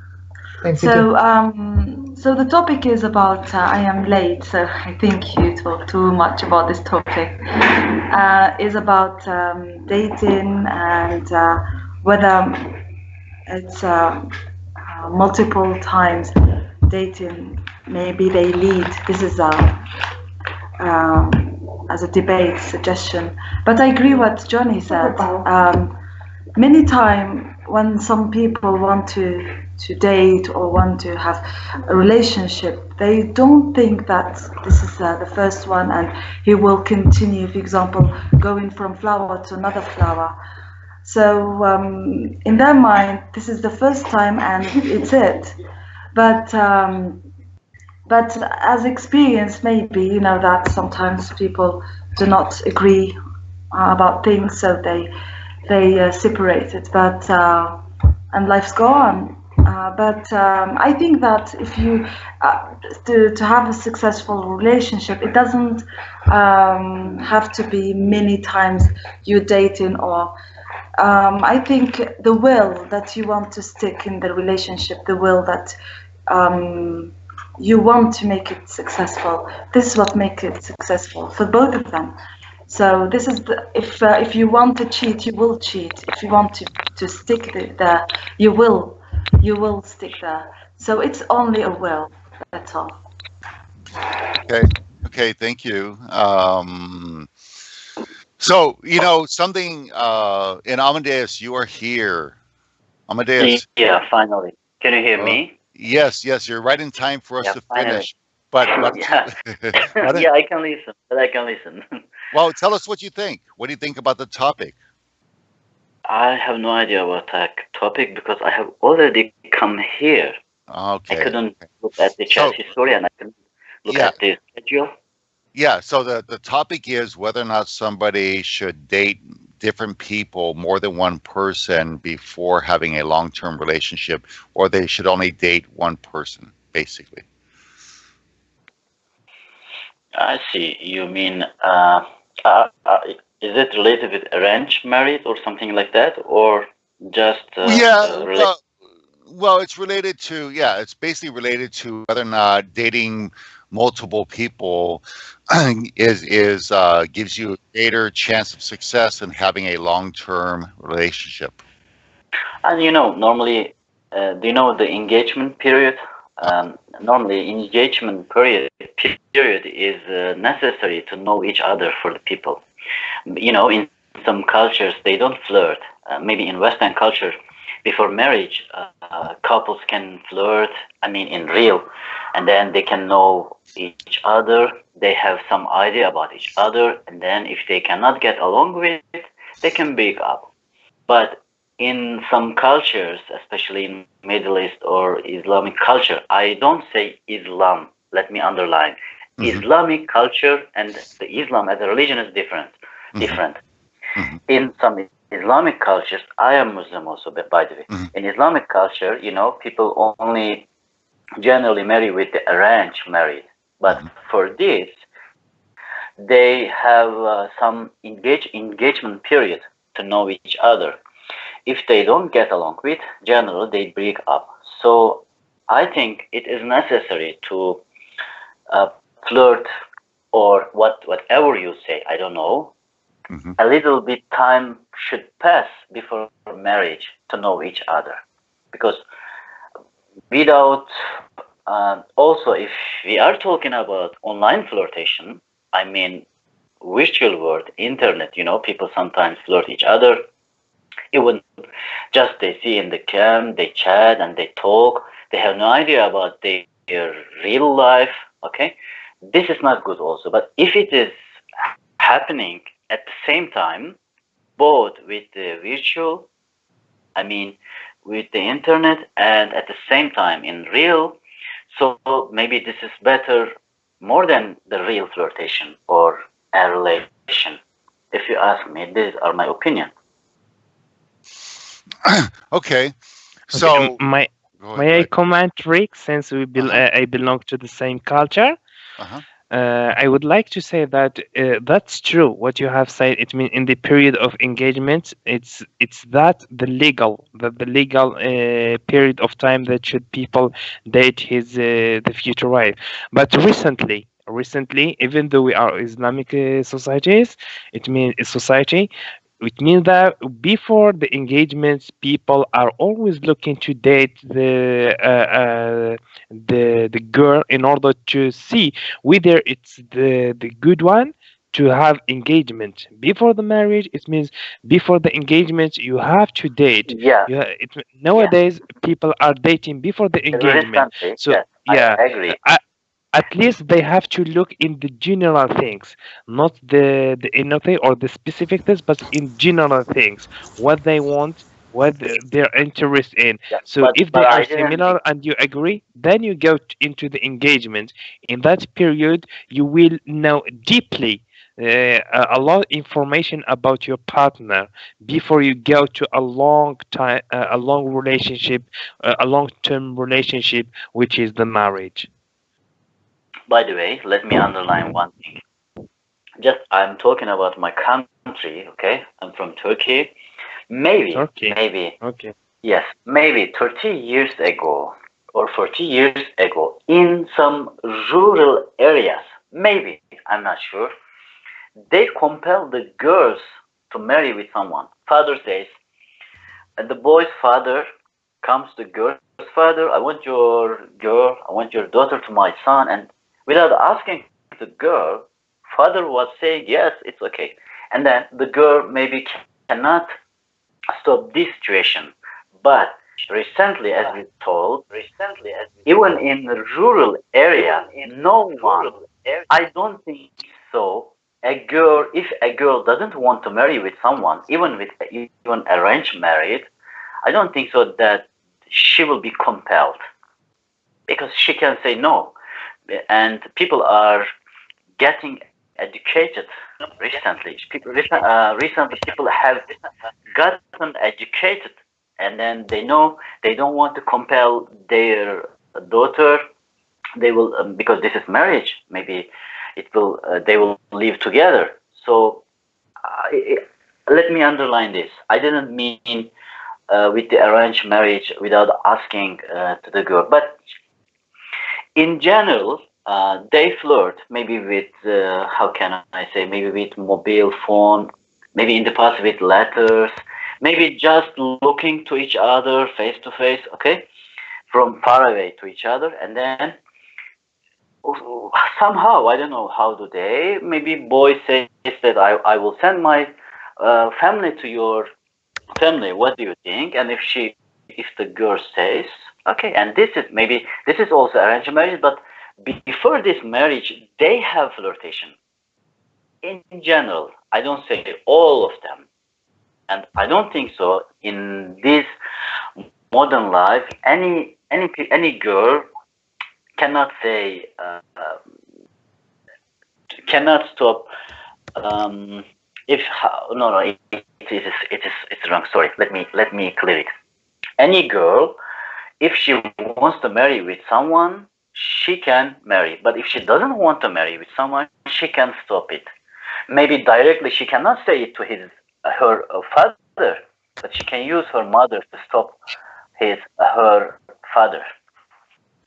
K: thanks, you too.
P: So the topic is about I am late. So I think you talk too much about this topic. Is about dating and whether it's multiple times dating. Maybe they lead. This is as a debate suggestion. But I agree what Johnny said. Many times when some people want to date or want to have a relationship, they don't think that this is the first one and he will continue, for example, going from flower to another flower. So in their mind, this is the first time and it's it. But as experience, maybe you know that sometimes people do not agree about things, so they separate it. But and life's go on. But I think that if you to have a successful relationship, it doesn't have to be many times you dating or. I think the will that you want to stick in the relationship, the will that you want to make it successful. This is what makes it successful for both of them. So this is if you want to cheat, you will cheat. If you want to stick there, you will stick there. So it's only a will. That's all.
A: Okay. Okay, thank you. So, something in Amadeus, you are here. Amadeus.
Q: Yeah, finally. Can you hear me?
A: Yes, you're right in time for us
Q: Yeah,
A: to
Q: finally.
A: finish. But why don't
Q: Yeah.
A: you why don't-
Q: Yeah, I can listen. But I can listen.
A: well, tell us what you think. What do you think about the topic?
Q: I have no idea about that topic because I have already come here.
A: Okay.
Q: I couldn't look at the chat history and I couldn't look
A: Yeah.
Q: at the schedule.
A: Yeah, so the topic is whether or not somebody should date different people, more than one person, before having a long-term relationship, or they should only date one person, basically.
Q: I see. You mean, is it related with arranged marriage or something like that, or just related?
A: Well, it's related to, it's basically related to whether or not dating multiple people is gives you a greater chance of success in having a long-term relationship.
Q: And normally, do you know the engagement period? Normally, engagement period is necessary to know each other for the people. In some cultures, they don't flirt. Maybe in Western culture, before marriage, couples can flirt, in real, and then they can know each other. They have some idea about each other, and then if they cannot get along with it, they can break up. But in some cultures, especially in Middle East or Islamic culture, I don't say Islam, let me underline. Islamic culture and the Islam as a religion is different. In some Islamic cultures, I am Muslim also, by the way. In Islamic culture, people only generally marry with the arranged marriage. But for this, they have some engagement period to know each other. If they don't get along with, generally they break up. So I think it is necessary to flirt or whatever you say, I don't know. A little bit time should pass before marriage to know each other, because without Also, if we are talking about online flirtation, I mean, virtual world, internet, people sometimes flirt each other. Even just they see in the cam, they chat and they talk. They have no idea about their real life. Okay, this is not good also. But if it is happening at the same time, both with the virtual, I mean, with the internet, and at the same time in real, so maybe this is better more than the real flirtation or a relation. If you ask me, these are my opinion.
A: Okay.
I: Okay,
A: So
I: my
A: go
I: may I
A: ahead.
I: comment, Rick, since
A: Uh-huh.
I: I belong to the same culture?
A: Uh-huh.
I: I would like to say that that's true. What you have said, it means in the period of engagement, it's that the legal period of time that should people date his the future wife. But recently, even though we are Islamic societies, it means society. It means that before the engagements, people are always looking to date the girl in order to see whether it's the good one to have engagement before the marriage. It means before the engagement you have to date.
Q: Yeah, yeah.
I: Nowadays people are dating before the engagement.
Q: Recently,
I: So
Q: yes, I
I: yeah,
Q: agree.
I: at least they have to look in the general things, not the inner thing or the specific things, but in general things, what they want, what their interest in.
Q: Yeah,
I: So if
Q: but
I: they are
Q: I didn't.
I: similar and you agree, then you go into the engagement. In that period you will know deeply a lot of information about your partner before you go to a long time, a long relationship, a long-term relationship, which is the marriage.
Q: By the way, let me underline one thing. Just I'm talking about my country, okay? I'm from Turkey.
I: Turkey.
Q: Maybe,
I: Okay.
Q: yes, maybe 30 years ago or 40 years ago, in some rural areas, maybe, I'm not sure, they compel the girls to marry with someone. Father says, and the boy's father comes to the girl's father, I want your girl, I want your daughter to my son. And without asking the girl, father was saying, yes, it's okay. And then the girl maybe cannot stop this situation. But recently, as we told, even in the rural area, no one, I don't think so. A girl, if a girl doesn't want to marry with someone, even arranged married, I don't think so that she will be compelled because she can say no. And people are getting educated recently. Recently, people have gotten educated, and then they know they don't want to compel their daughter. They will because this is marriage. Maybe it will. They will live together. So let me underline this. I didn't mean with the arranged marriage without asking to the girl, but in general, they flirt maybe with how can I say, maybe with mobile phone, maybe in the past with letters, maybe just looking to each other face to face, okay, from far away to each other, and then somehow I don't know how do they. Maybe boy says that I will send my family to your family. What do you think? And if the girl says okay, and this is also arranged marriage, but before this marriage they have flirtation. In general, I don't say all of them, and I don't think so in this modern life any girl cannot say cannot stop if no it's wrong. Sorry, let me clear it. Any girl, if she wants to marry with someone, she can marry. But if she doesn't want to marry with someone, she can stop it. Maybe directly she cannot say it to her father, but she can use her mother to stop her father.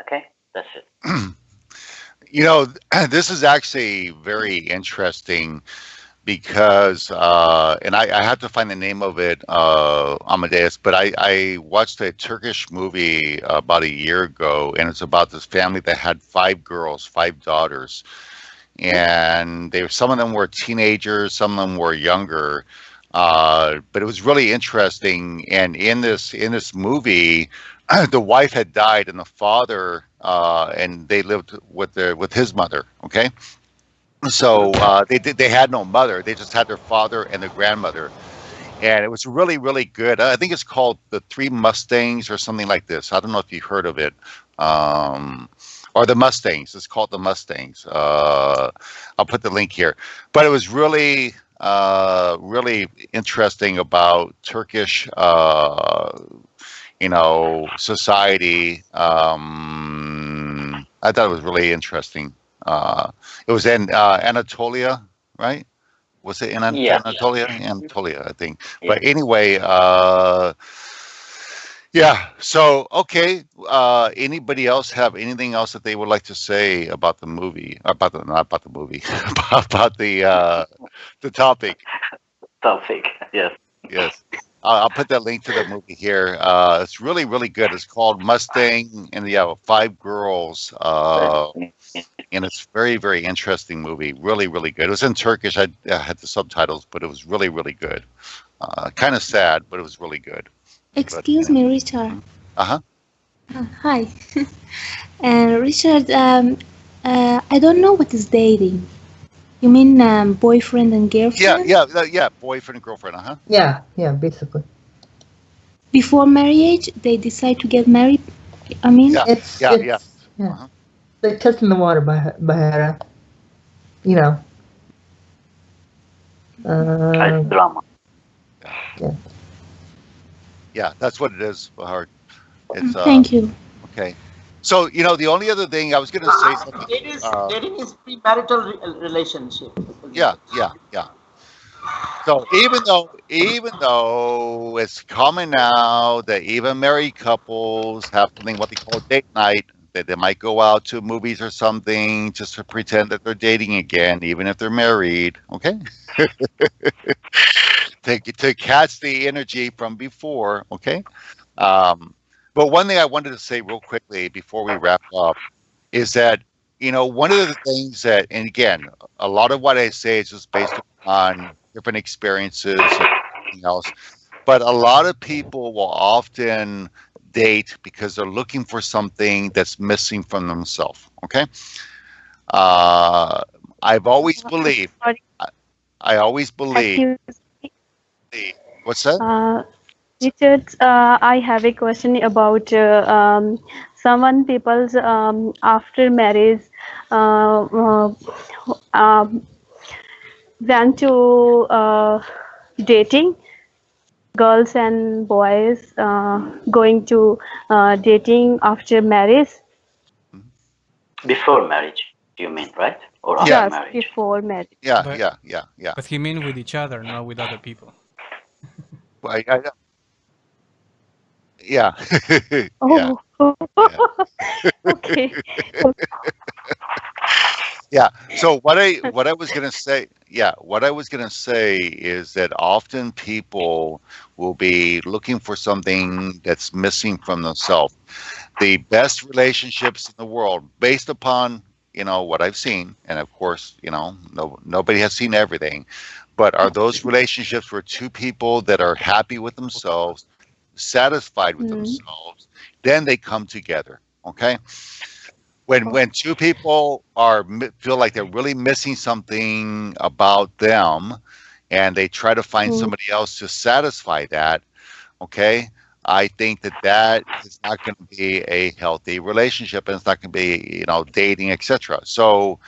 Q: Okay, that's it.
A: You know, this is actually very interesting because and I have to find the name of it, Amadeus, but I watched a Turkish movie about a year ago, and it's about this family that had five girls, five daughters, and they some of them were teenagers, some of them were younger, but it was really interesting. And in this movie, the wife had died, and the father and they lived with his mother. Okay, so they had no mother; they just had their father and their grandmother, and it was really really good. I think it's called The Three Mustangs or something like this. I don't know if you heard of it. Um, or the Mustangs. It's called the Mustangs. I'll put the link here. But it was really, really interesting about Turkish, society. I thought it was really interesting. It was in Anatolia, right? Was it in
Q: Yeah,
A: Anatolia? Anatolia, I think.
Q: yeah.
A: But anyway, yeah. So, okay. Anybody else have anything else that they would like to say about the movie? About the not about the movie, about the topic?
Q: Topic. Yes.
A: Yes. I'll put that link to the movie here. It's really really good. It's called Mustang, and yeah, five girls. And it's very very interesting movie. Really really good. It was in Turkish. I had the subtitles, but it was really really good. Kind of sad, but it was really good. But
R: Excuse me, Richard.
A: uh-huh.
R: Hi. Richard, I don't know what is dating. You mean boyfriend and
A: Yeah,
R: girlfriend?
A: yeah, boyfriend and girlfriend, uh-huh.
K: Yeah, basically.
R: Before marriage, they decide to get married. I mean,
A: Yeah,
K: It's
A: yeah, yeah.
K: yeah, like testing the water, Bahara. You know.
Q: It's drama.
K: Yeah.
A: Yeah, that's what it is, Bahar. It's
R: thank you.
A: okay. So, the only other thing I was going to say something.
H: Dating is premarital relationship.
A: Yeah. So even though it's common now that even married couples have something what they call date night, that they might go out to movies or something just to pretend that they're dating again, even if they're married. Okay. to catch the energy from before. Okay. But one thing I wanted to say real quickly before we wrap up is that, one of the things that, and again, a lot of what I say is just based on different experiences and everything else, but a lot of people will often date because they're looking for something that's missing from themselves. Okay. I've always believed,
O: Sorry,
A: I always believe,
O: excuse
A: what's that?
O: Richard, I have a question about someone people's after marriage uh, um, went to dating, girls and boys going to dating after marriage.
Q: Before marriage, you mean, right? Or after
O: Yes,
Q: marriage?
O: before marriage.
A: Yeah,
C: But,
A: yeah.
C: But he mean with each other, not with other people.
A: Yeah.
O: Oh,
A: Yeah.
O: okay.
A: Yeah. So what I was gonna say, what I was gonna say is that often people will be looking for something that's missing from themselves. The best relationships in the world, based upon what I've seen, and of course, nobody has seen everything, but are those relationships where two people that are happy with themselves, satisfied with themselves, then they come together. Okay. When two people feel like they're really missing something about them, and they try to find somebody else to satisfy that, okay, I think that is not going to be a healthy relationship, and it's not going to be dating, etc. So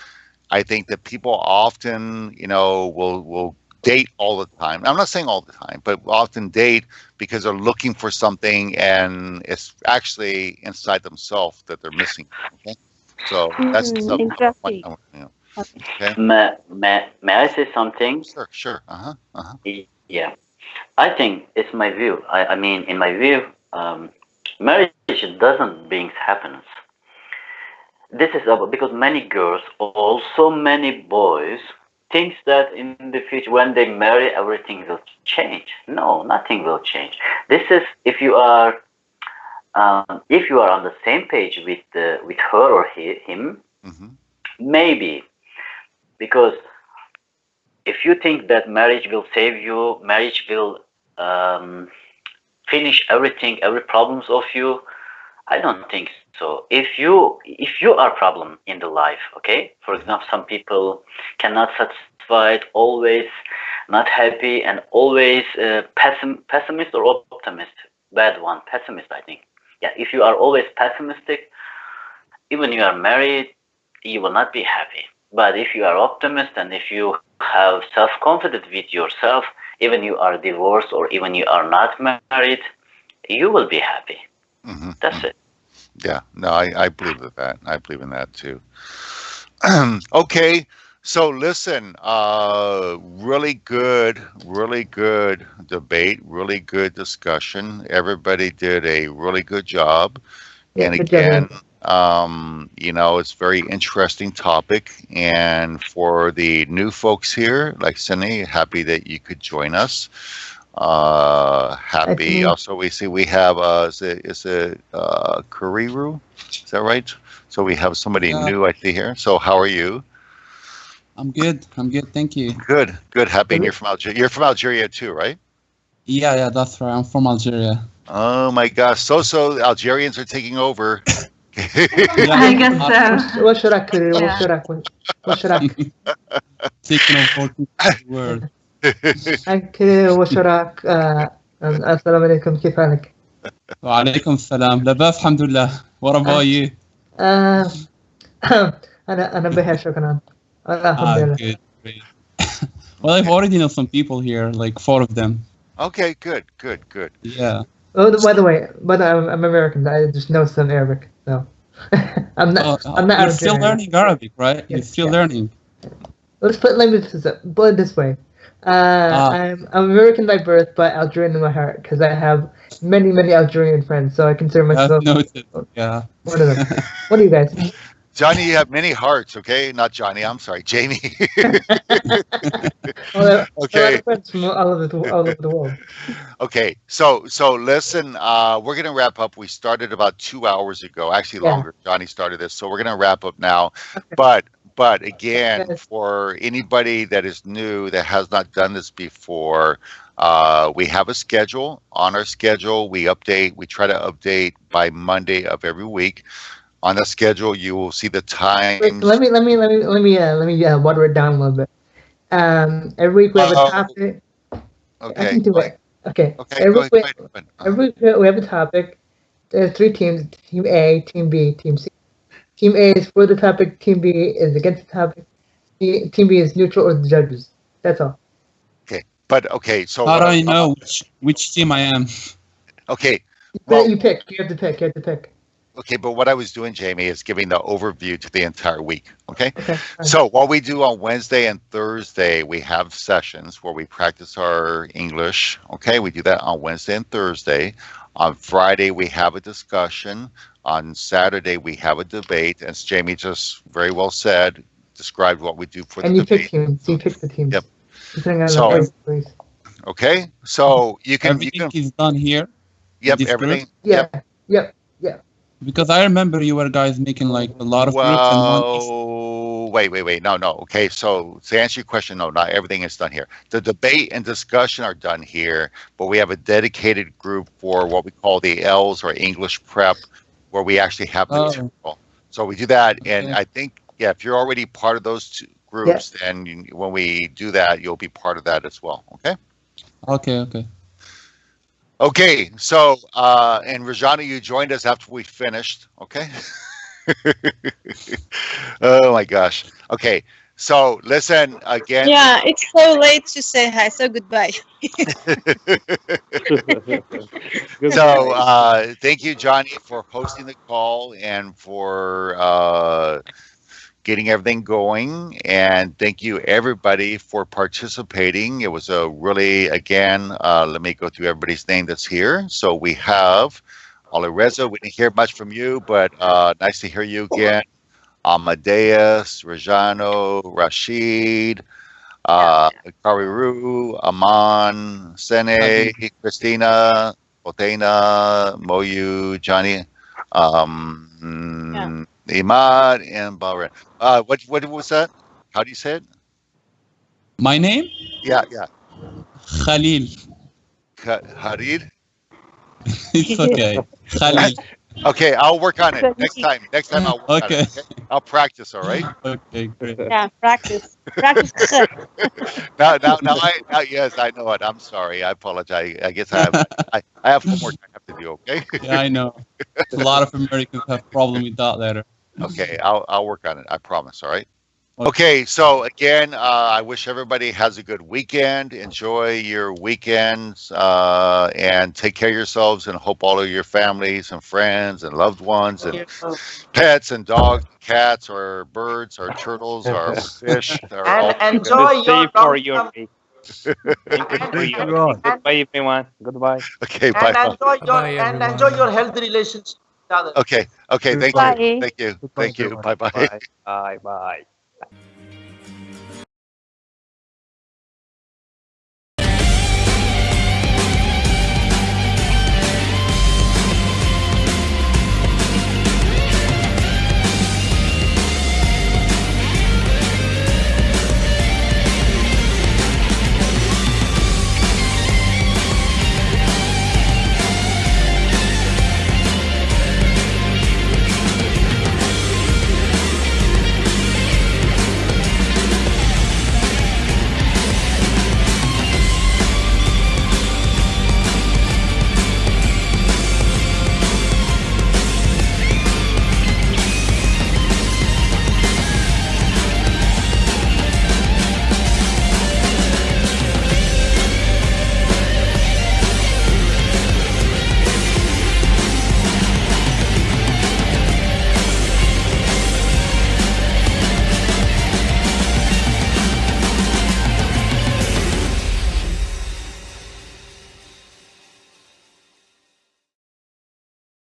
A: I think that people often will date all the time. I'm not saying all the time, but often date because they're looking for something, and it's actually inside themselves that they're missing. Okay. So that's the
O: Interesting.
A: okay.
Q: May I say something?
A: Sure.
Q: Yeah, I think it's my view. I mean, in my view, marriage doesn't bring happiness. This is about because many girls, also many boys, thinks that in the future, when they marry, everything will change. No, nothing will change. This is if you are on the same page with her or him, maybe, because if you think that marriage will save you, marriage will finish everything, every problems of you, I don't think so. If you are problem in the life, okay, for example, some people cannot satisfied, always not happy, and always pessimist or optimist. Bad one, pessimist, I think. Yeah, if you are always pessimistic, even you are married, you will not be happy. But if you are optimist and if you have self-confidence with yourself, even you are divorced or even you are not married, you will be happy. That's it.
A: Yeah, no, I believe that. I believe in that too. Okay, so listen, really good debate, really good discussion. Everybody did a really good job.
K: Yeah,
A: And
K: good job,
A: again,
K: man.
A: it's very interesting topic. And for the new folks here, like Cindy, happy that you could join us. Happy.
K: meet-
A: Also, we have is it Kuriru? Is that right? So we have somebody
S: Yeah.
A: new I see here. So how are you?
S: I'm good. Thank you.
A: Good. Happy. And you're from Algeria. You're from Algeria too, right?
S: Yeah, that's right. I'm from Algeria.
A: Oh my gosh. So Algerians are taking over.
K: I guess so. What should I do?
A: Yeah.
K: What should I?
S: Taking over the world.
K: كده وشراك السلام عليكم كيف حالك؟
S: وعليكم السلام. لباس الحمد لله. What about you?
K: أنا بخير شكرا. الحمد لله.
S: Good. Great. Well, I've already know some people here, like 4 of them.
A: Okay, good.
S: Yeah.
K: Oh, by the way, I'm American. I just know some Arabic. No, I'm not. I'm not.
S: You're still learning Arabic, right? You're still learning.
K: Let me put it this way. I'm American by birth, but Algerian in my heart because I have many Algerian friends. So I consider myself
S: noted. Yeah.
K: one of them. What do you guys?
A: Johnny, you have many hearts, okay? Not Johnny, I'm sorry, Jamie. Okay.
K: Friends from all over the world.
A: Okay, so listen, we're gonna wrap up. We started about 2 hours ago, actually longer. Johnny started this, so we're gonna wrap up now. But again, for anybody that is new that has not done this before, we have a schedule. On our schedule, we try to update by Monday of every week. On the schedule, you will see the times.
K: Wait, let me water it down a little bit. Every week we have a topic.
A: Okay.
K: I can do it. Okay.
A: Okay.
K: Every
A: Go
K: week,
A: ahead.
K: every week we have a topic. There's 3 teams: Team A, Team B, Team C. Team A is for the topic. Team B is against the topic. Team B is neutral or the judges. That's all.
A: Okay, but okay. So
S: how do I know which team I am?
A: Okay.
K: Well, you pick. You have to pick.
A: Okay, but what I was doing, Jamie, is giving the overview to the entire week. Okay. So what we do on Wednesday and Thursday, we have sessions where we practice our English. Okay, we do that on Wednesday and Thursday. On Friday, we have a discussion. On Saturday, we have a debate. As Jamie just very well said, described what we do for the debate.
K: And you pick the teams.
A: Yep.
K: Depending on
A: So,
K: the place.
A: Okay, so you can.
S: Everything is done here.
A: Yep, everything.
K: Yep.
S: Because I remember you were guys making like a lot of groups and one.
A: Wait. No. Okay, so to answer your question, no, not everything is done here. The debate and discussion are done here, but we have a dedicated group for what we call the L's or English prep, where we actually have the material. So we do that, and I think, if you're already part of those 2 groups, then when we do that, you'll be part of that as well. Okay. Okay, so and Rajani, you joined us after we finished. Okay. Oh my gosh. Okay, so listen again.
T: Yeah, it's so late to say hi. So goodbye.
A: So thank you, Johnny, for hosting the call and for getting everything going, and thank you everybody for participating. It was a really, again, let me go through everybody's name that's here. So we have Alireza. We didn't hear much from you, but nice to hear you again. Amadeus, Rajano, Rashid, Kariru, Aman, Sene, Christina, Otena, Moyu, Johnny, Imad, and Bahrain. What was that? How do you say it?
S: My name?
A: Yeah.
S: Khalil.
A: Harid?
S: It's okay. Khalil.
A: Okay, I'll work on it next time. Next time I'll work on
S: Okay.
A: it. Okay? I'll practice. All right.
S: Okay, great.
O: Yeah, practice. Practice.
A: Yes, I know it. I'm sorry. I apologize. I guess I have homework I have to do. Okay.
S: Yeah, I know. A lot of Americans have problem with that letter.
A: Okay, I'll work on it. I promise. All right. Okay, so again, I wish everybody has a good weekend. Enjoy your weekends and take care of yourselves, and hope all of your families and friends and loved ones and pets and dogs, cats or birds or turtles or fish are all
H: And enjoy your
I: for your
H: long-term
I: day. Thank you for your day. Goodbye, everyone. Goodbye.
A: Okay,
H: and
A: bye.
H: enjoy your healthy relationship with others.
A: Okay, thank
O: Bye.
A: you. Thank you. Bye bye.
I: Bye. Bye.